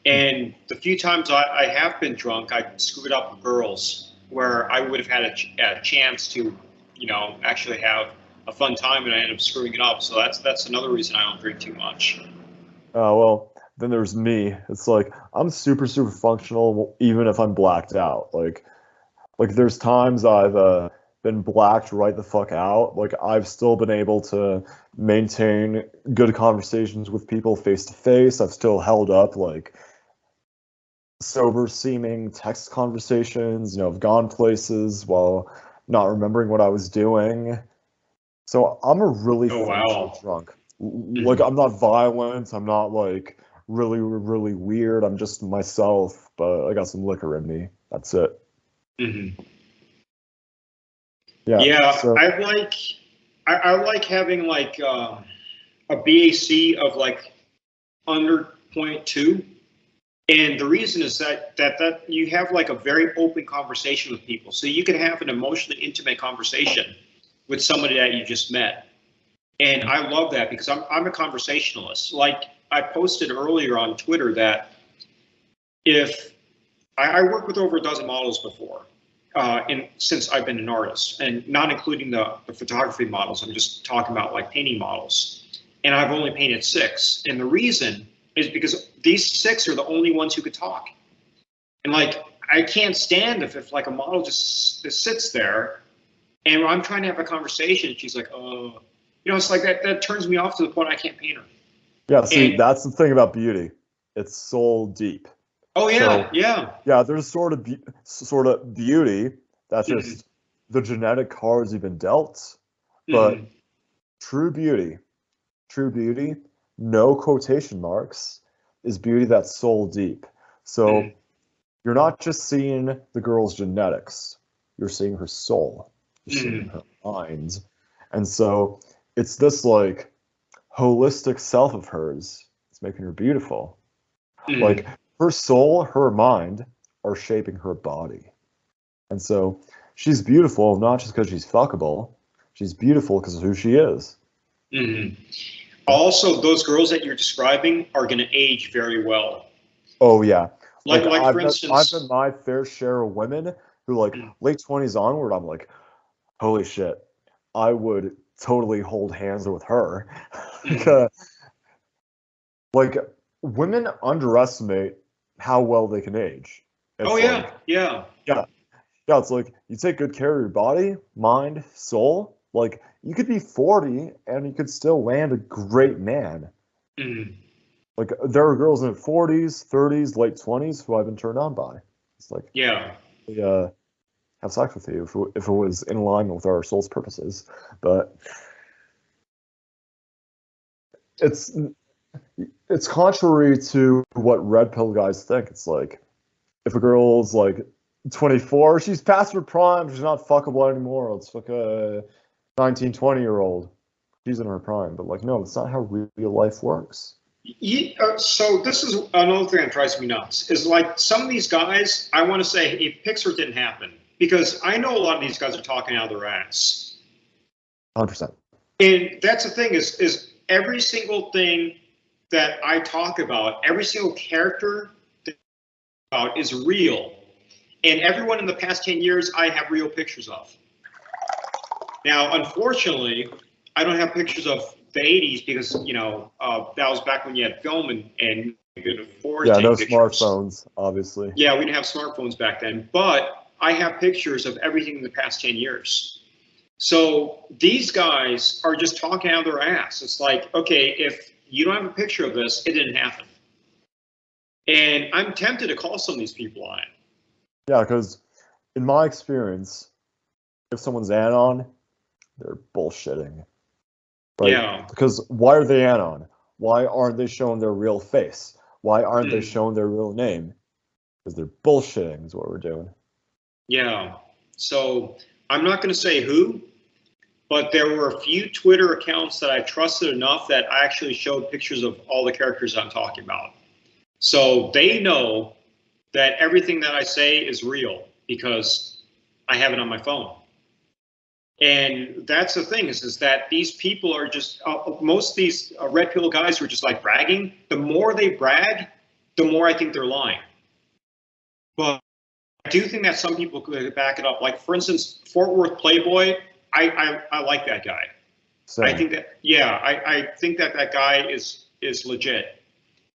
S2: And the few times I have been drunk, I screwed up with girls where I would have had a chance to, actually have a fun time, and I ended up screwing it up. So that's another reason I don't drink too much.
S1: Well, then there's me. It's like I'm super, super functional even if I'm blacked out. Like there's times I've been blacked right the fuck out. Like I've still been able to maintain good conversations with people face to face. I've still held up like sober seeming text conversations. I've gone places while not remembering what I was doing. So I'm a really functional drunk. Like I'm not violent. I'm not like really, really weird. I'm just myself, but I got some liquor in me. That's it.
S2: Yeah,
S1: so,
S2: I like having like a BAC of like under 0.2. And the reason is that you have like a very open conversation with people. So you can have an emotionally intimate conversation with somebody that you just met. And I love that because I'm a conversationalist. Like I posted earlier on Twitter that if I worked with over a dozen models before, since I've been an artist, and not including the photography models, I'm just talking about like painting models. And I've only painted 6. And the reason is because these 6 are the only ones who could talk. And like, I can't stand if like a model just sits there and I'm trying to have a conversation and she's like, oh, it's like that turns me off to the point I can't paint her.
S1: Yeah, see, that's the thing about beauty. It's soul deep.
S2: Oh yeah,
S1: yeah. There's sort of beauty that's just the genetic cards you've been dealt, but true beauty, no quotation marks, is beauty that's soul deep. So you're not just seeing the girl's genetics, you're seeing her soul, you're seeing her mind, and so it's this like holistic self of hers. It's making her beautiful. Like her soul, her mind are shaping her body. And so she's beautiful, not just because she's fuckable. She's beautiful because of who she is.
S2: Also, those girls that you're describing are going to age very well.
S1: Oh, yeah.
S2: Like for instance,
S1: I've been my fair share of women who, like, late 20s onward, I'm like, holy shit, I would totally hold hands with her. Like, women underestimate how well they can age. It's
S2: yeah.
S1: It's like you take good care of your body, mind, soul. Like you could be 40 and you could still land a great man. Like there are girls in their 40s, 30s, late 20s who I've been turned on by. It's like they, have sex with you if it was in line with our soul's purposes, but it's contrary to what red pill guys think. It's like if a girl's like 24, she's past her prime, she's not fuckable anymore. It's like a 19, 20-year-old. She's in her prime. But like, no, that's not how real life works.
S2: So this is another thing that drives me nuts, is like some of these guys, I want to say, if Pixar didn't happen, because I know a lot of these guys are talking out of their ass.
S1: 100%.
S2: And that's the thing is every single thing that I talk about, every single character that I talk about is real. And everyone in the past 10 years, I have real pictures of. Now, unfortunately, I don't have pictures of the 80s because, that was back when you had film and you could afford to take
S1: no
S2: pictures.
S1: Smartphones, obviously.
S2: Yeah, we didn't have smartphones back then. But I have pictures of everything in the past 10 years. So these guys are just talking out of their ass. It's like, okay, if you don't have a picture of this, it didn't happen. And I'm tempted to call some of these people on it.
S1: Yeah, because in my experience, if someone's anon, they're bullshitting. Right?
S2: Yeah.
S1: Because why are they anon? Why aren't they showing their real face? Why aren't they showing their real name? Because they're bullshitting is what we're doing.
S2: Yeah. So I'm not going to say who, but there were a few Twitter accounts that I trusted enough that I actually showed pictures of all the characters I'm talking about. So they know that everything that I say is real because I have it on my phone. And that's the thing is that these people are just, most of these red pill guys who are just like bragging. The more they brag, the more I think they're lying. But I do think that some people could back it up. Like, for instance, Fort Worth Playboy, I like that guy. Same. I think that, I think that guy is legit.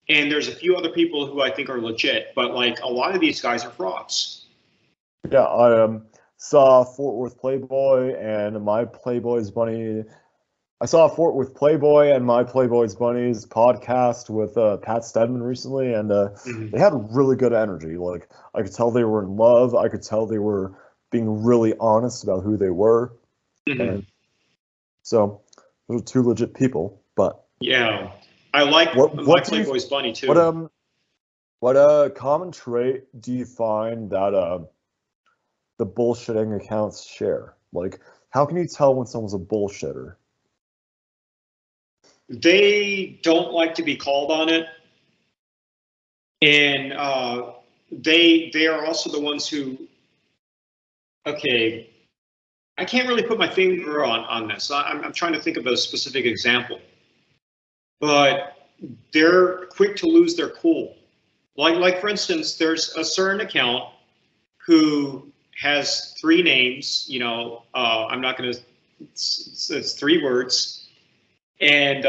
S2: And there's a few other people who I think are legit, but like a lot of these guys are frauds.
S1: Yeah, I saw Fort Worth Playboy and my Playboy's Bunny. I saw Fort Worth Playboy and my Playboy's Bunnies podcast with Pat Stedman recently, and they had really good energy. Like I could tell they were in love. I could tell they were being really honest about who they were. And so those are two legit people. But
S2: yeah, I like my Playboy's Bunny too.
S1: What common trait do you find that the bullshitting accounts share? Like, how can you tell when someone's a bullshitter?
S2: They don't like to be called on it. And they are also the ones who, okay, I can't really put my finger on this. I'm trying to think of a specific example, but they're quick to lose their cool. Like for instance, there's a certain account who has 3 names. You know, I'm not going to. It's 3 words, and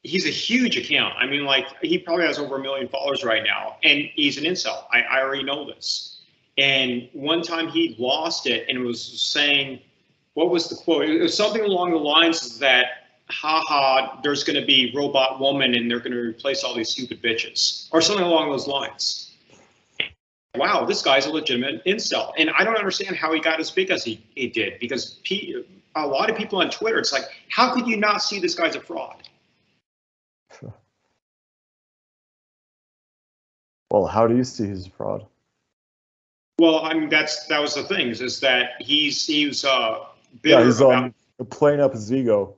S2: he's a huge account. I mean, like, he probably has over 1 million followers right now, and he's an incel. I already know this. And one time he lost it and was saying, what was the quote? It was something along the lines that, haha, there's going to be robot woman and they're going to replace all these stupid bitches, or something along those lines. Wow, this guy's a legitimate incel. And I don't understand how he got as big as he did, because a lot of people on Twitter, it's like, how could you not see this guy's a fraud?
S1: Well, how do you see he's a fraud?
S2: Well, I mean, that was the thing, is that he's bitter.
S1: Yeah, he's playing up his ego.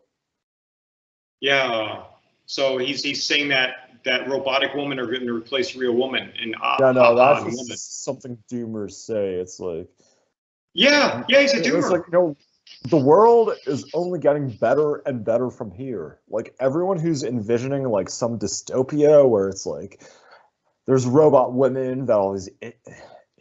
S2: Yeah, so he's saying that robotic women are going to replace real women, and
S1: yeah, no, that's something doomers say. It's like,
S2: yeah, he's a doomer.
S1: It's like, you know, the world is only getting better and better from here. Like, everyone who's envisioning like some dystopia where it's like there's robot women that all these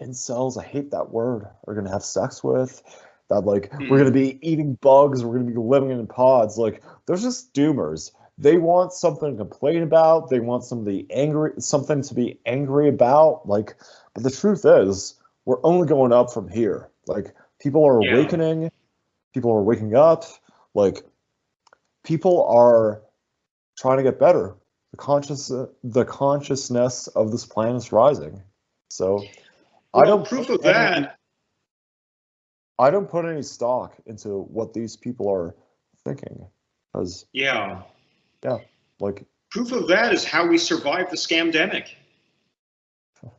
S1: incels, I hate that word, are gonna have sex with, that like we're gonna be eating bugs, we're gonna be living in pods. Like, those just doomers. They want something to complain about. They want something to be angry about. Like, but the truth is, we're only going up from here. Like, people are awakening. People are waking up. Like, people are trying to get better. The consciousness of this planet is rising. So,
S2: well, I don't
S1: put any stock into what these people are thinking, because
S2: yeah,
S1: like,
S2: proof of that is how we survived the scamdemic.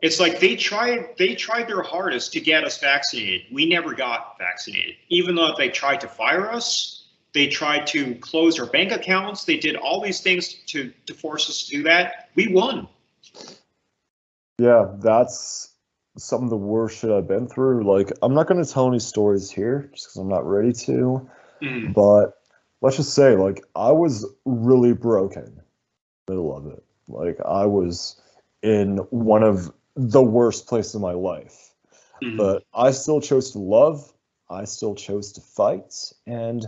S2: It's like they tried their hardest to get us vaccinated. We never got vaccinated, even though they tried to fire us. They tried to close our bank accounts. They did all these things to force us to do that. We won.
S1: Yeah, that's some of the worst shit I've been through. Like, I'm not going to tell any stories here just because I'm not ready to. But let's just say, like, I was really broken in the middle of it. Like, I was in one of the worst places in my life. But I still chose to love. I still chose to fight. And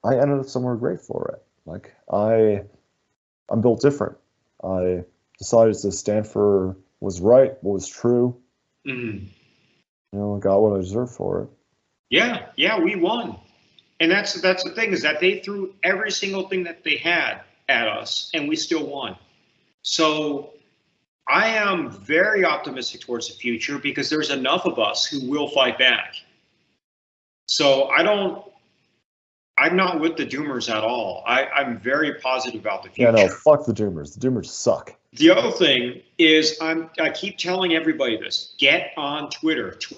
S1: I ended up somewhere great for it. Like, I'm built different. I decided to stand for what was right, what was true. You know, I got what I deserved for it.
S2: Yeah, we won. And that's the thing, is that they threw every single thing that they had at us, and we still won. So I am very optimistic towards the future, because there's enough of us who will fight back. So I'm not with the doomers at all. I'm very positive about the future.
S1: Yeah, no, fuck the doomers. The doomers suck.
S2: The other thing is, I keep telling everybody this: get on Twitter. It's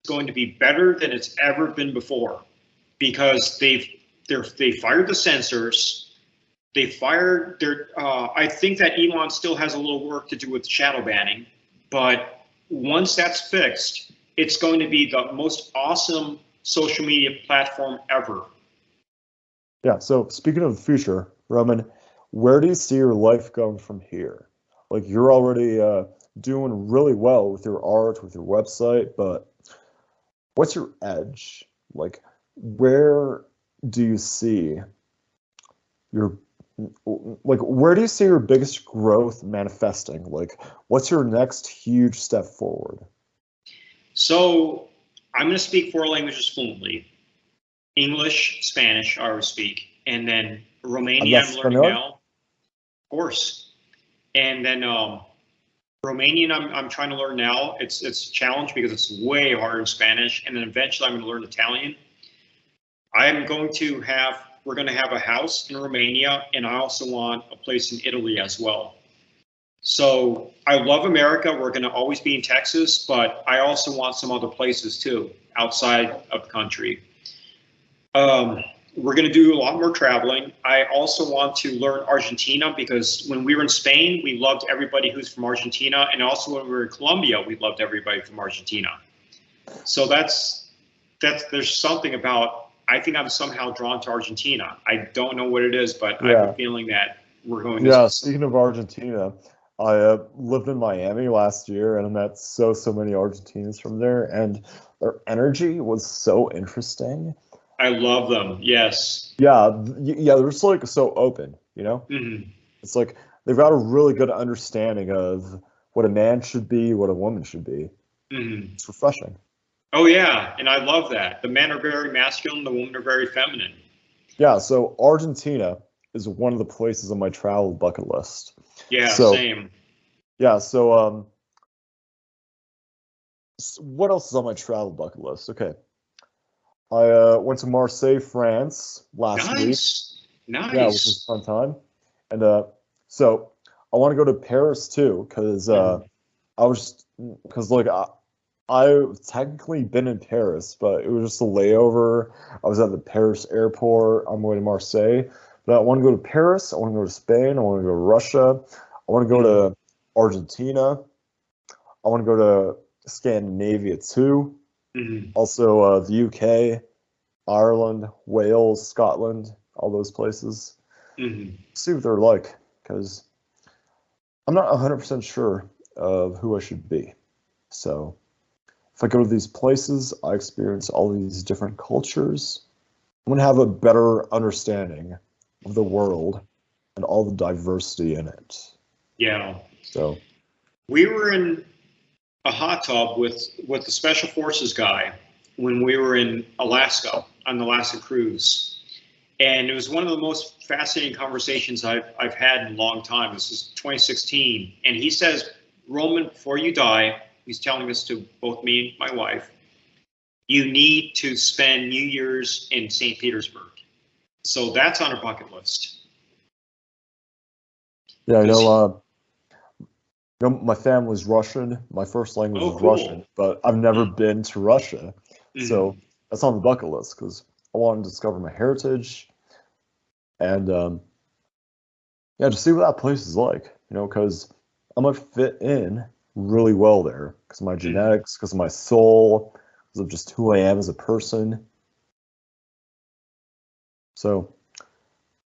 S2: going to be better than it's ever been before, because they fired the censors. They fired their. I think that Elon still has a little work to do with shadow banning, but once that's fixed, it's going to be the most awesome social media platform ever.
S1: Yeah, so speaking of the future, Roman, where do you see your life going from here? Like, you're already doing really well with your art, with your website, but what's your edge? Like, where do you see where do you see your biggest growth manifesting? Like, what's your next huge step forward?
S2: So I'm going to speak 4 languages fluently. English, Spanish, I always speak, and then Romanian I'm learning now, of course. And then Romanian I'm trying to learn now. It's a challenge because it's way harder in Spanish, and then eventually I'm going to learn Italian. We're going to have a house in Romania, and I also want a place in Italy as well. So I love America. We're going to always be in Texas, but I also want some other places too, outside of the country. we're going to do a lot more traveling. I also want to learn Argentina because when we were in Spain, we loved everybody who's from Argentina. And also when we were in Colombia, we loved everybody from Argentina. So there's something about, I think I'm somehow drawn to Argentina. I don't know what it is, but I have a feeling that we're going to.
S1: Yeah, speaking of Argentina, I lived in Miami last year and I met so many Argentinians from there, and their energy was so interesting.
S2: I love them. Yes.
S1: Yeah, yeah, they're just like so open, you know?
S2: Mm-hmm.
S1: It's like they've got a really good understanding of what a man should be, what a woman should be.
S2: Mm-hmm.
S1: It's refreshing.
S2: Oh yeah, and I love that. The men are very masculine, the women are very feminine.
S1: Yeah, so Argentina is one of the places on my travel bucket list.
S2: Yeah,
S1: so,
S2: same.
S1: Yeah, so what else is on my travel bucket list? Okay. I went to Marseille, France last week.
S2: Nice.
S1: Yeah, which was a fun time. And so I want to go to Paris too, because like I've technically been in Paris, but it was just a layover. I was at the Paris airport on my way to Marseille. But I want to go to Paris, I want to go to Spain, I want to go to Russia, I want to go to Argentina, I want to go to Scandinavia too.
S2: Mm-hmm.
S1: Also the UK, Ireland, Wales, Scotland, all those places.
S2: Mm-hmm.
S1: See what they're like, because I'm not 100% sure of who I should be. So if I go to these places, I experience all these different cultures, I'm going to have a better understanding of the world and all the diversity in it.
S2: Yeah.
S1: So
S2: we were in a hot tub with the Special Forces guy when we were in Alaska on the Alaska cruise. And it was one of the most fascinating conversations I've had in a long time. This is 2016. And he says, Roman, before you die, he's telling this to both me and my wife, you need to spend New Year's in St. Petersburg. So that's on our bucket list.
S1: Yeah, I know, my family's Russian. My first language is Russian, but I've never been to Russia. Mm-hmm. So that's on the bucket list because I want to discover my heritage and yeah, just see what that place is like, because I'm gonna fit in really well there because of my genetics, because of my soul, because of just who I am as a person. So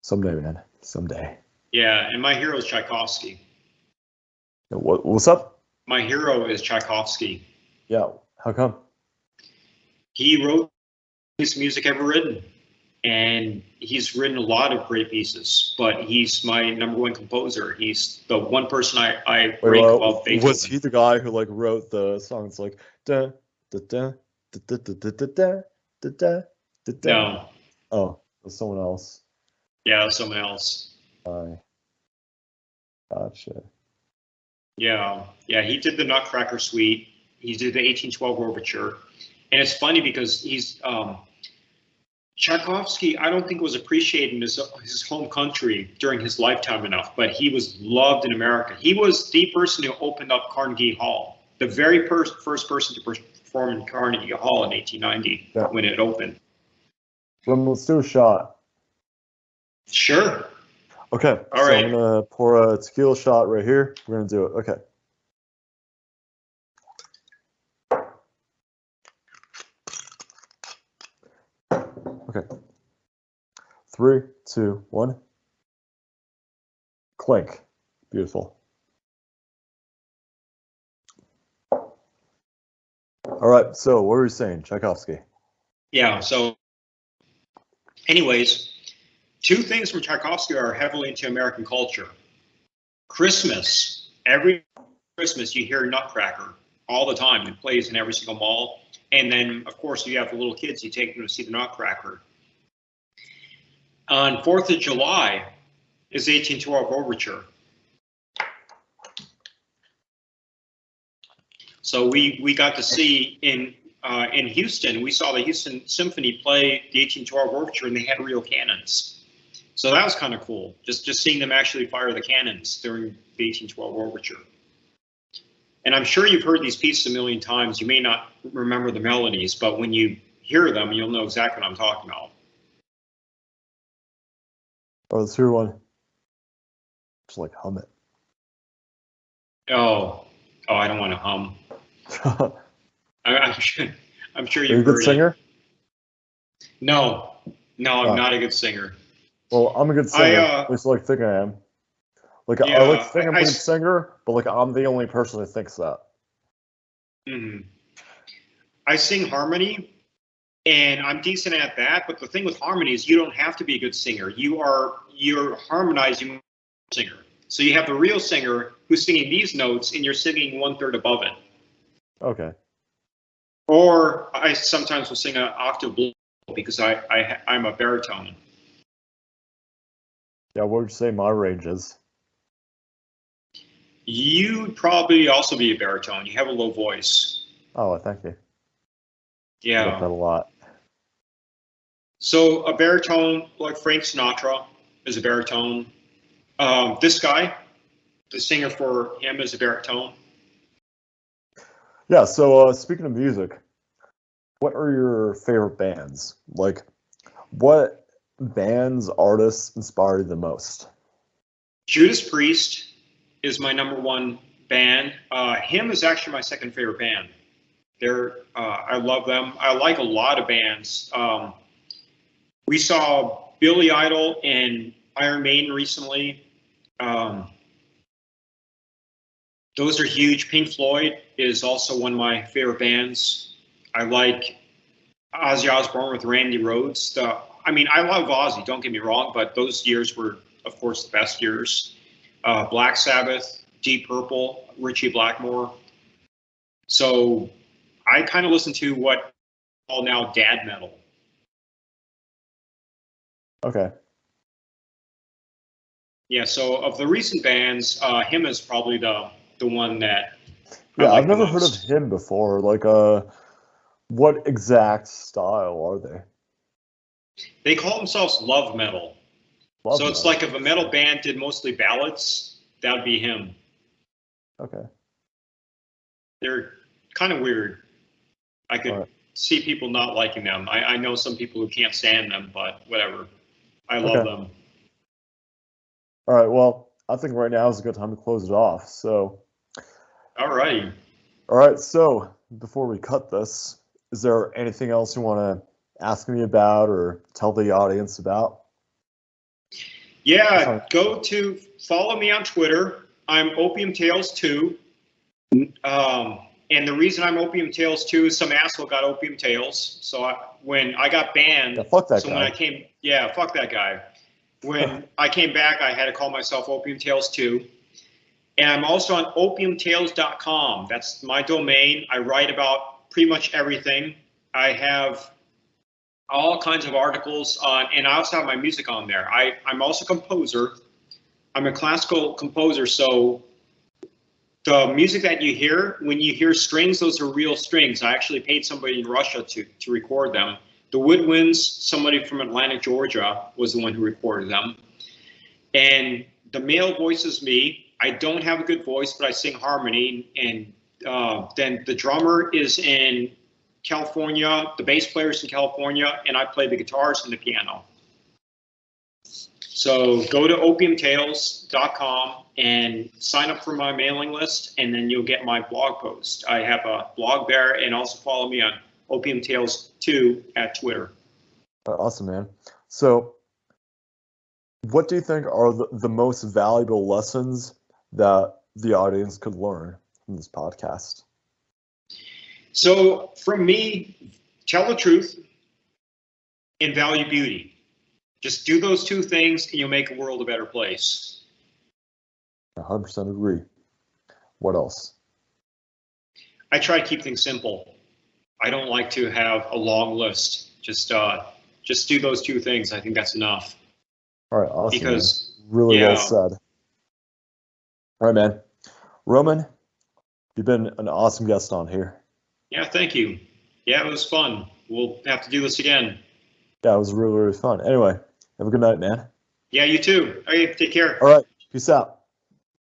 S1: someday, man, someday.
S2: Yeah, and my hero is Tchaikovsky.
S1: What's up?
S2: My hero is Tchaikovsky.
S1: Yeah, how come?
S2: He wrote the best music ever written, and he's written a lot of great pieces, but he's my #1 composer. He's the one person I rank above Beethoven.
S1: Was he the guy who like wrote the songs like da da da da da da da da da da da?
S2: No.
S1: Oh, it was someone else.
S2: Yeah, someone else.
S1: Gotcha.
S2: Yeah, he did the Nutcracker Suite. He did the 1812 Overture. And it's funny because he's Tchaikovsky, I don't think was appreciated in his home country during his lifetime enough, but he was loved in America. He was the person who opened up Carnegie Hall, the very first person to perform in Carnegie Hall in 1890 when it opened.
S1: Let's do a shot.
S2: Sure.
S1: Okay,
S2: all right.
S1: I'm going to pour a tequila shot right here. We're going to do it. Okay. Okay. 3, 2, 1. Clink. Beautiful. All right, so what were you saying, Tchaikovsky?
S2: Yeah, so anyways, 2 things from Tchaikovsky are heavily into American culture. Christmas. Every Christmas you hear Nutcracker all the time. It plays in every single mall. And then, of course, you have the little kids, you take them to see the Nutcracker. On 4th of July is 1812 Overture. So we got to see in Houston, we saw the Houston Symphony play the 1812 Overture, and they had real cannons. So that was kind of cool, just seeing them actually fire the cannons during the 1812 Overture. And I'm sure you've heard these pieces a million times. You may not remember the melodies, but when you hear them, you'll know exactly what I'm talking about.
S1: Or let's hear one. Just like hum it.
S2: Oh, I don't want to hum. I'm sure
S1: Are
S2: you've
S1: you a good
S2: heard
S1: singer?
S2: it. No, I'm not a good singer.
S1: Well, I'm a good singer. At least I like to think I am. Like I like to think I'm a good singer, but like I'm the only person who thinks that.
S2: I sing harmony, and I'm decent at that. But the thing with harmony is you don't have to be a good singer. You're harmonizing singer. So you have the real singer who's singing these notes, and you're singing 1/3 above it.
S1: Okay.
S2: Or I sometimes will sing an octave below because I'm a baritone.
S1: Yeah, what would you say my range is?
S2: You'd probably also be a baritone. You have a low voice.
S1: Oh, thank you.
S2: Yeah.
S1: I like that a lot.
S2: So a baritone, like Frank Sinatra, is a baritone. This guy, the singer for him, is a baritone.
S1: Yeah, so speaking of music, what are your favorite bands? Like, what bands, artists inspire you the most?
S2: Judas Priest is my #1 band. Him is actually my second favorite band. I love them. I like a lot of bands. We saw Billy Idol and Iron Maiden recently. Those are huge. Pink Floyd is also one of my favorite bands. I like Ozzy Osbourne with Randy Rhoads. I love Ozzy, don't get me wrong, but those years were, of course, the best years. Black Sabbath, Deep Purple, Ritchie Blackmore. So I kind of listen to what I call now dad metal.
S1: Okay.
S2: Yeah, so of the recent bands, him is probably the one that
S1: Yeah,
S2: I like
S1: I've never
S2: the
S1: heard of
S2: most.
S1: him before. Like, what exact style are they?
S2: They call themselves love metal.
S1: Love
S2: So it's
S1: metal.
S2: like if a metal band did mostly ballads, that would be him.
S1: Okay.
S2: They're kind of weird. I could see people not liking them. I know some people who can't stand them, but whatever. I love them.
S1: All right. Well, I think right now is a good time to close it off. So.
S2: All right.
S1: All right. So before we cut this, is there anything else you want to ask me about or tell the audience about?
S2: Yeah. Follow me on Twitter. I'm Opium Tales 2. And the reason I'm Opium Tales 2 is some asshole got Opium Tales. So when I got banned,
S1: fuck that guy.
S2: Fuck that guy. When I came back, I had to call myself Opium Tales 2. And I'm also on opiumtales.com. That's my domain. I write about pretty much everything. I have all kinds of articles on, and I also have my music on there. I'm also a composer. I'm a classical composer, so the music that you hear, when you hear strings, those are real strings. I actually paid somebody in Russia to record them. The woodwinds, somebody from Atlanta, Georgia, was the one who recorded them. And the male voice is me. I don't have a good voice, but I sing harmony. And then the drummer is in California, the bass player is in California, and I play the guitars and the piano. So go to opiumtales.com and sign up for my mailing list, and then you'll get my blog post. I have a blog there, and also follow me on Opium Tales 2 at Twitter.
S1: Awesome, man. So what do you think are the most valuable lessons that the audience could learn from this podcast?
S2: So from me, tell the truth and value beauty. Just do those two things and you'll make a world a better place.
S1: 100% agree. What else?
S2: I try to keep things simple. I don't like to have a long list. Just do those two things. I think that's enough.
S1: All right, awesome.
S2: Because
S1: man. Really well said. All right, man. Roman, you've been an awesome guest on here.
S2: Yeah, thank you. Yeah, it was fun. We'll have to do this again.
S1: Yeah, it was really, really fun. Anyway, have a good night, man.
S2: Yeah, you too. Okay, take care.
S1: All right, peace out.